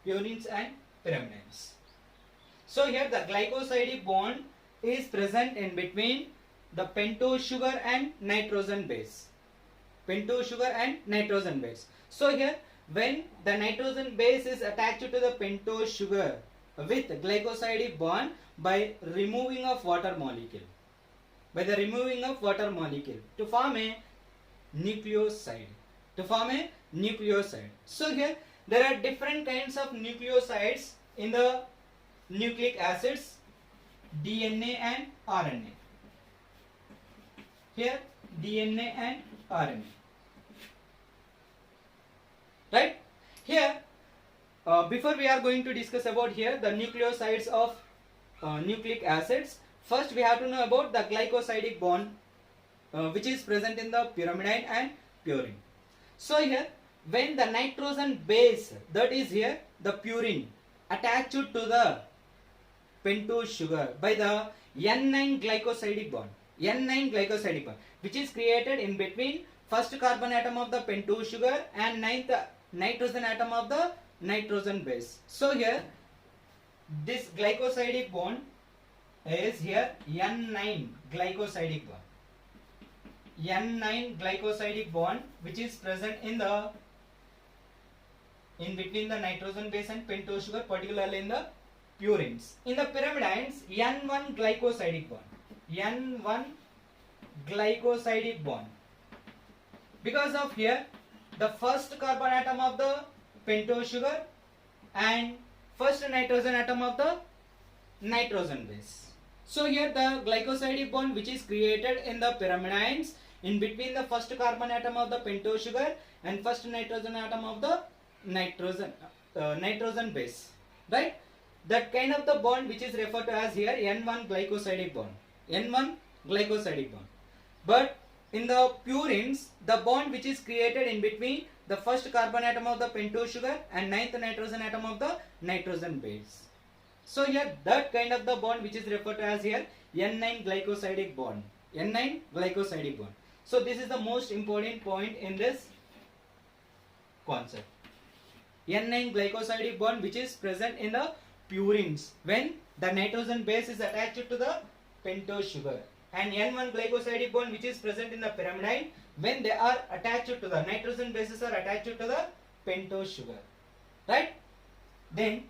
Purines and pyrimidines. So here the glycosidic bond is present in between the pentose sugar and nitrogen base. Pentose sugar and nitrogen base. So here when the nitrogen base is attached to the pentose sugar with glycosidic bond by removing of water molecule, to form a nucleoside. So here there are different kinds of nucleosides in the nucleic acids, DNA and RNA. Here DNA and RNA, right? Here before we are going to discuss about here the nucleosides of nucleic acids, first we have to know about the glycosidic bond which is present in the pyrimidine and purine. So here when the nitrogen base, that is here the purine, attached to the pentose sugar by the N9 glycosidic bond, which is created in between first carbon atom of the pentose sugar and ninth nitrogen atom of the nitrogen base. So here this glycosidic bond is here N9 glycosidic bond. N9 glycosidic bond which is present in between the nitrogen base and pentose sugar, particularly in the purines. In the pyrimidines, N1 glycosidic bond. Because of here the first carbon atom of the pentose sugar and first nitrogen atom of the nitrogen base. So here the glycosidic bond which is created in the pyrimidines in between the first carbon atom of the pentose sugar and first nitrogen atom of the nitrogen base, right? That kind of the bond which is referred to as here N1 glycosidic bond. But in the purines, the bond which is created in between the first carbon atom of the pentose sugar and ninth nitrogen atom of the nitrogen base. So here that kind of the bond which is referred to as here N9 glycosidic bond. So this is the most important point in this concept. N9 glycosidic bond which is present in the purines when the nitrogen base is attached to the pentose sugar, and N1 glycosidic bond which is present in the pyrimidine when they are attached to the nitrogen bases are attached to the pentose sugar, right? Then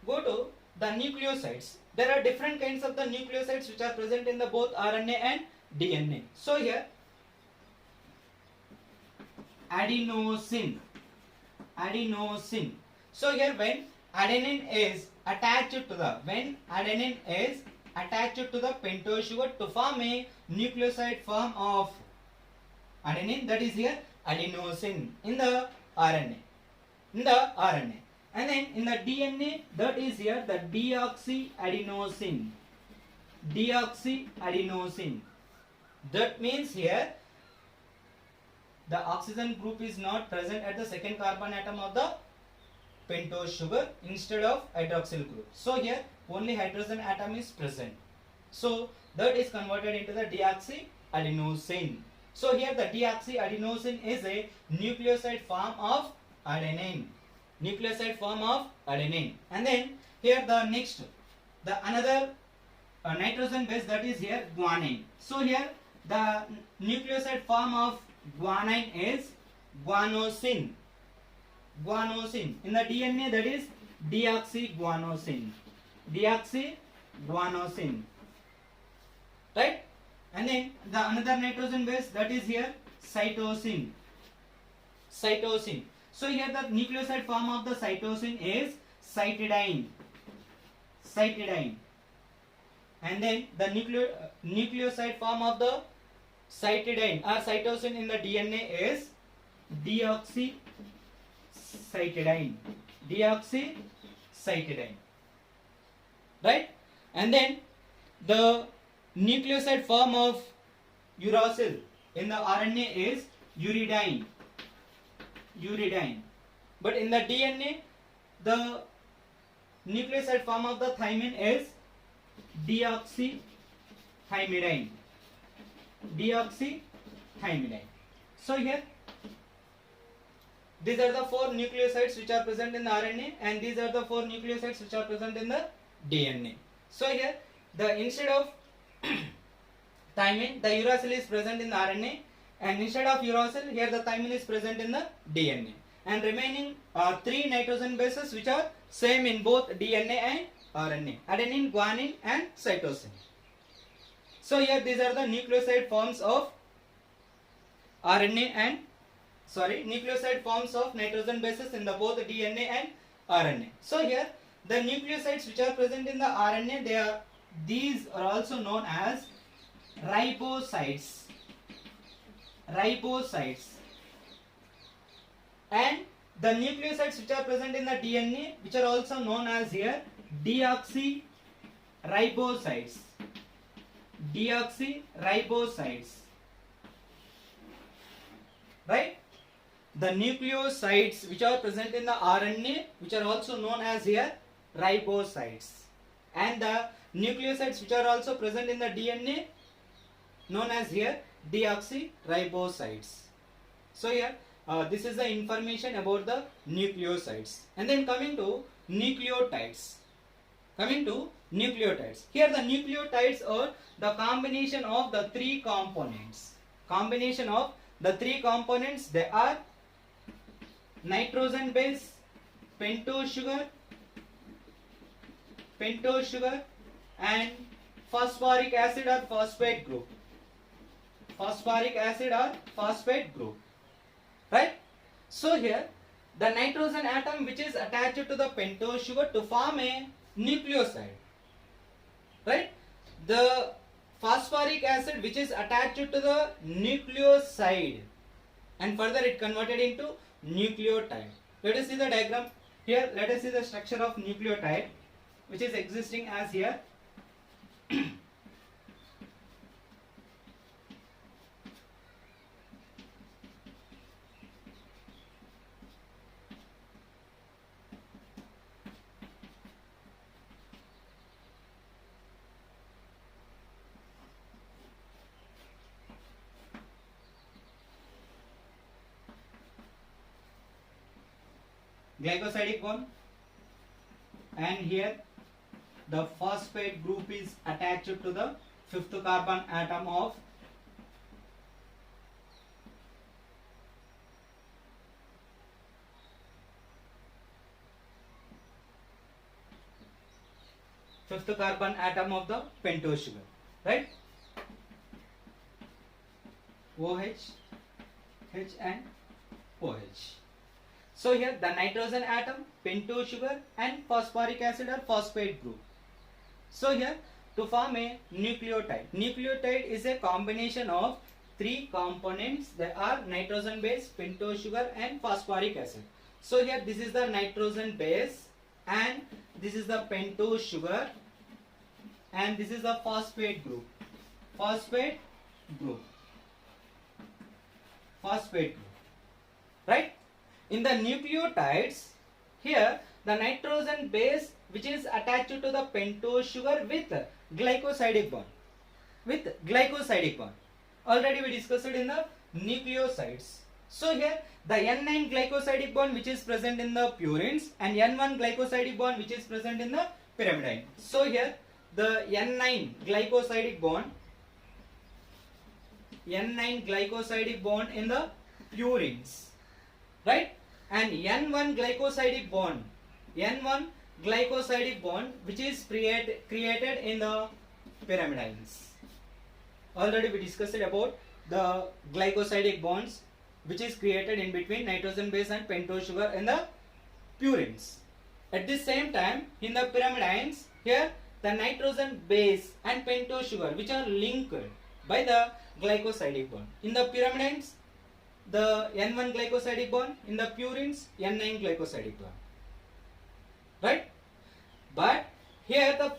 go to the nucleosides. There are different kinds of the nucleosides which are present in the both RNA and DNA. So here adenosine. So here when adenine is attached to the pentose sugar to form a nucleoside form of adenine, that is here adenosine in the RNA. And then in the DNA, that is here the deoxyadenosine. That means here the oxygen group is not present at the second carbon atom of the pentose sugar instead of hydroxyl group. So here only hydrogen atom is present. So that is converted into the deoxyadenosine. So here the deoxyadenosine is a nucleoside form of adenine. Nucleoside form of adenine. And then here the next, the another nitrogen base, that is here guanine. So here the nucleoside form of guanine is guanosine. Guanosine. In the DNA, that is deoxyguanosine. Deoxyguanosine. Right? And then the another nitrogen base, that is here cytosine. Cytosine. So here the nucleoside form of the cytosine is cytidine. Cytidine. And then the nucleoside form of the cytidine or cytosine in the DNA is deoxycytidine. Deoxycytidine. Right? And then the nucleoside form of uracil in the RNA is uridine. Uridine. But in the DNA, the nucleoside form of the thymine is deoxythymidine. Deoxythymidine. So here these are the four nucleosides which are present in the RNA, and these are the four nucleosides which are present in the DNA. So here the instead of thymine, the uracil is present in the RNA, and instead of uracil, here the thymine is present in the DNA. And remaining are three nitrogen bases which are same in both DNA and RNA: adenine, guanine, and cytosine. So here these are the nucleoside forms of RNA and nucleoside forms of nitrogen bases in the both DNA and RNA. So here the nucleosides which are present in the RNA, these are also known as ribosides. Ribosides. And the nucleosides which are present in the DNA, which are also known as here deoxyribosides. Deoxyribosides. Right? The nucleosides which are present in the RNA, which are also known as here ribosides. And the nucleosides which are also present in the DNA, known as here deoxyribosides. So here this is the information about the nucleosides. And then coming to nucleotides. Here the nucleotides are the combination of the three components. They are nitrogen base, pentose sugar, and phosphoric acid or phosphate group. Right? So here the nitrogen atom which is attached to the pentose sugar to form a nucleoside. Right? The phosphoric acid which is attached to the nucleoside, and further it converted into nucleotide. Let us see the diagram. Here let us see the structure of nucleotide which is existing as here. Glycosidic bond, and here the phosphate group is attached to the fifth carbon atom of the pentose sugar, right? OH, H and OH. So here the nitrogen atom, pentose sugar, and phosphoric acid or phosphate group. So here to form a nucleotide. Nucleotide is a combination of three components. They are nitrogen base, pentose sugar, and phosphoric acid. So here this is the nitrogen base, and this is the pentose sugar, and this is the phosphate group. Right? In the nucleotides, here the nitrogen base which is attached to the pentose sugar with glycosidic bond. Already we discussed it in the nucleosides. So here the N9 glycosidic bond which is present in the purines and N1 glycosidic bond which is present in the pyrimidine. So here the N9 glycosidic bond in the purines, right? And N1 glycosidic bond which is created in the pyrimidines. Already we discussed about the glycosidic bonds which is created in between nitrogen base and pentose sugar in the purines. At the same time, in the pyrimidines, here the nitrogen base and pentose sugar which are linked by the glycosidic bond. In the pyrimidines, the N1 glycosidic bond, in the purines, N9 glycosidic bond. Right? But here the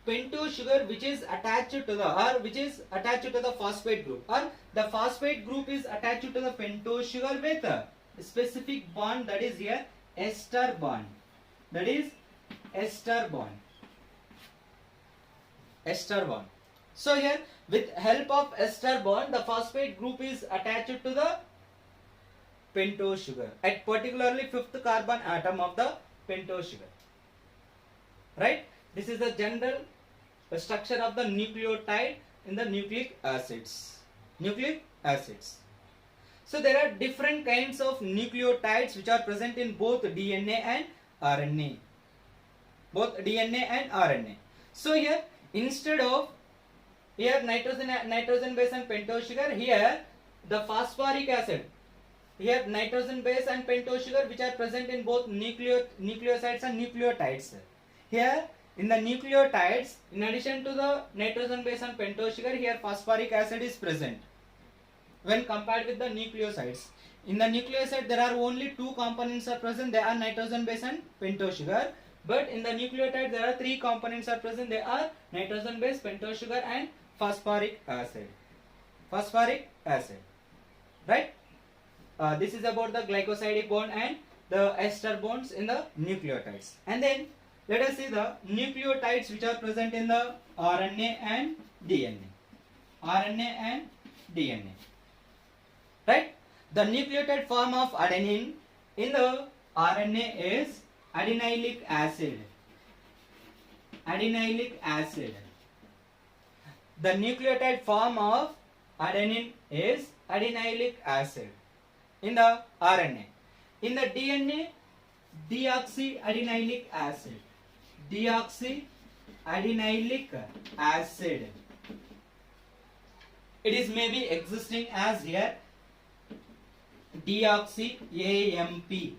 pentose sugar which is attached to the phosphate group, or the phosphate group is attached to the pentose sugar with a specific bond, that is here ester bond. So here with help of ester bond, the phosphate group is attached to the pentose sugar at particularly 5th carbon atom of the pentose sugar. Right? This is the general structure of the nucleotide in the nucleic acids. So there are different kinds of nucleotides which are present in both DNA and RNA. So here instead of nitrogen base and pentose sugar, here the phosphoric acid, here nitrogen base and pentose sugar which are present in both nucleosides and nucleotides. Here in the nucleotides, in addition to the nitrogen base and pentose sugar, here phosphoric acid is present when compared with the nucleosides. In the nucleoside there are only two components are present, they are nitrogen base and pentose sugar. But in the nucleotide there are three components are present, they are nitrogen base, pentose sugar and phosphoric acid. Right? This is about the glycosidic bond and the ester bonds in the nucleotides. And then let us see the nucleotides which are present in the RNA and DNA. Right? The nucleotide form of adenine in the RNA is adenylic acid. The nucleotide form of adenine is adenylic acid in the RNA. In the DNA, deoxyadenylic acid. It is maybe existing as here deoxy-AMP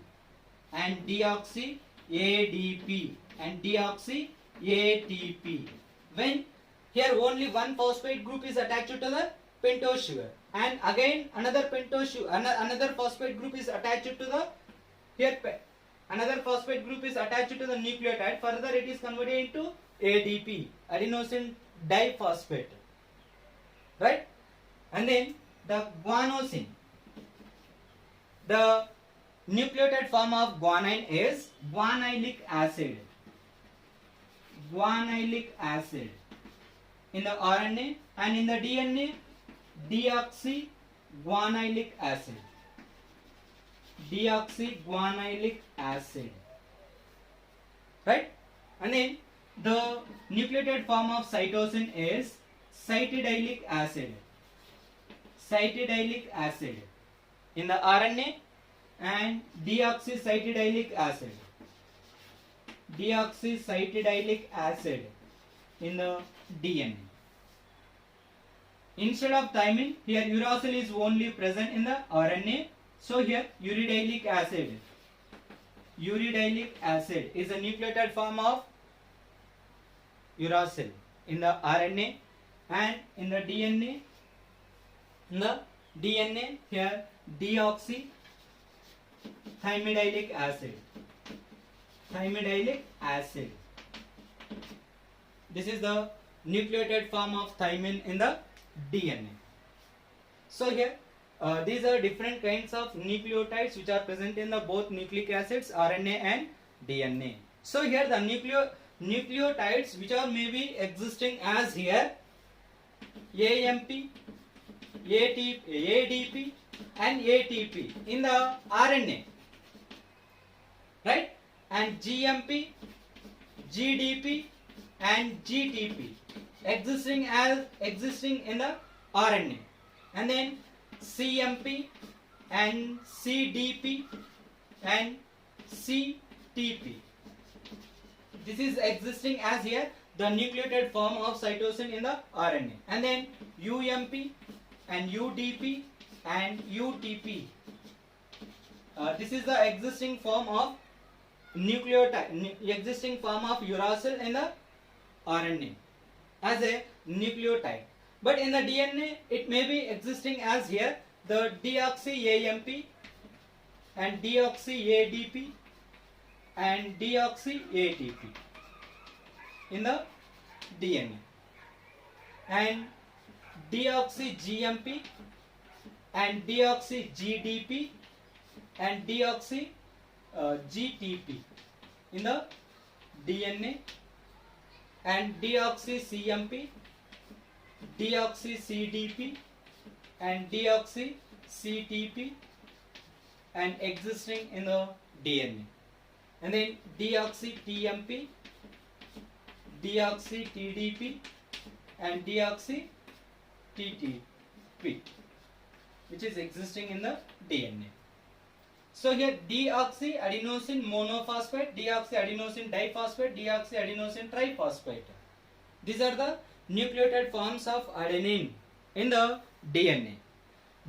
and deoxy-ADP and deoxy-ATP. When here only one phosphate group is attached to the pentose sugar, and again another phosphate group is attached to the nucleotide. Further it is converted into ADP, adenosine diphosphate. Right? And then the guanosine. The nucleotide form of guanine is guanylic acid. In the RNA, and in the DNA, deoxyguanylic acid. Right? And then the nucleotide form of cytosine is cytidylic acid. In the RNA, and deoxycytidylic acid in the DNA. Instead of thymine, here uracil is only present in the RNA. So here uridylic acid is a nucleotide form of uracil in the RNA, and in the DNA, here deoxythymidyllic acid. This is the nucleotide form of thymine in the DNA. So here these are different kinds of nucleotides which are present in the both nucleic acids, RNA and DNA. So here the nucleotides which are maybe existing as here AMP, ADP and ATP in the RNA, right? And GMP, GDP and GTP existing in the RNA, and then CMP and CDP and CTP. This is existing as here the nucleotide form of cytosine in the RNA, and then UMP and UDP and UTP. This is the existing form of existing form of uracil in the RNA as a nucleotide. But in the DNA, it may be existing as here the deoxy-AMP and deoxy-ADP and deoxy-ATP in the DNA, and deoxy-GMP and deoxy-GDP and deoxy-GTP in the DNA, and deoxy-CMP, deoxy-CDP and deoxy-CTP and existing in the DNA, and then deoxy-TMP, deoxy-TDP and deoxy-TTP which is existing in the DNA. So here deoxyadenosine monophosphate, deoxyadenosine diphosphate, deoxyadenosine triphosphate. These are the nucleotide forms of adenine in the DNA.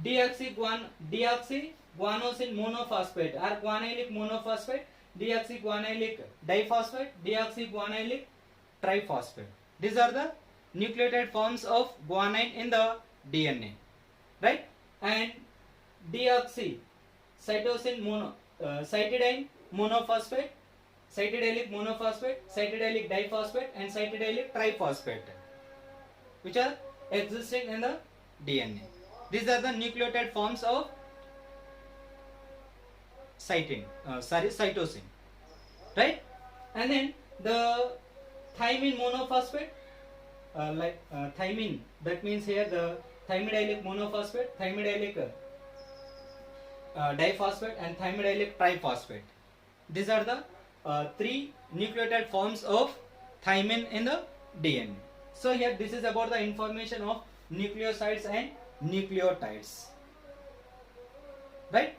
Deoxyguanosine monophosphate or guanylic monophosphate, deoxyguanylic diphosphate, deoxyguanylic triphosphate. These are the nucleotide forms of guanine in the DNA, right? And cytidine monophosphate, cytidylic monophosphate, cytidylic diphosphate and cytidylic triphosphate which are existing in the DNA. These are the nucleotide forms of cytosine, right? And then the thymine monophosphate, thymine, that means here the thymidyllic monophosphate, thymidyllic diphosphate and thymidyllic triphosphate. These are the three nucleotide forms of thymine in the DNA. So here this is about the information of nucleosides and nucleotides, right?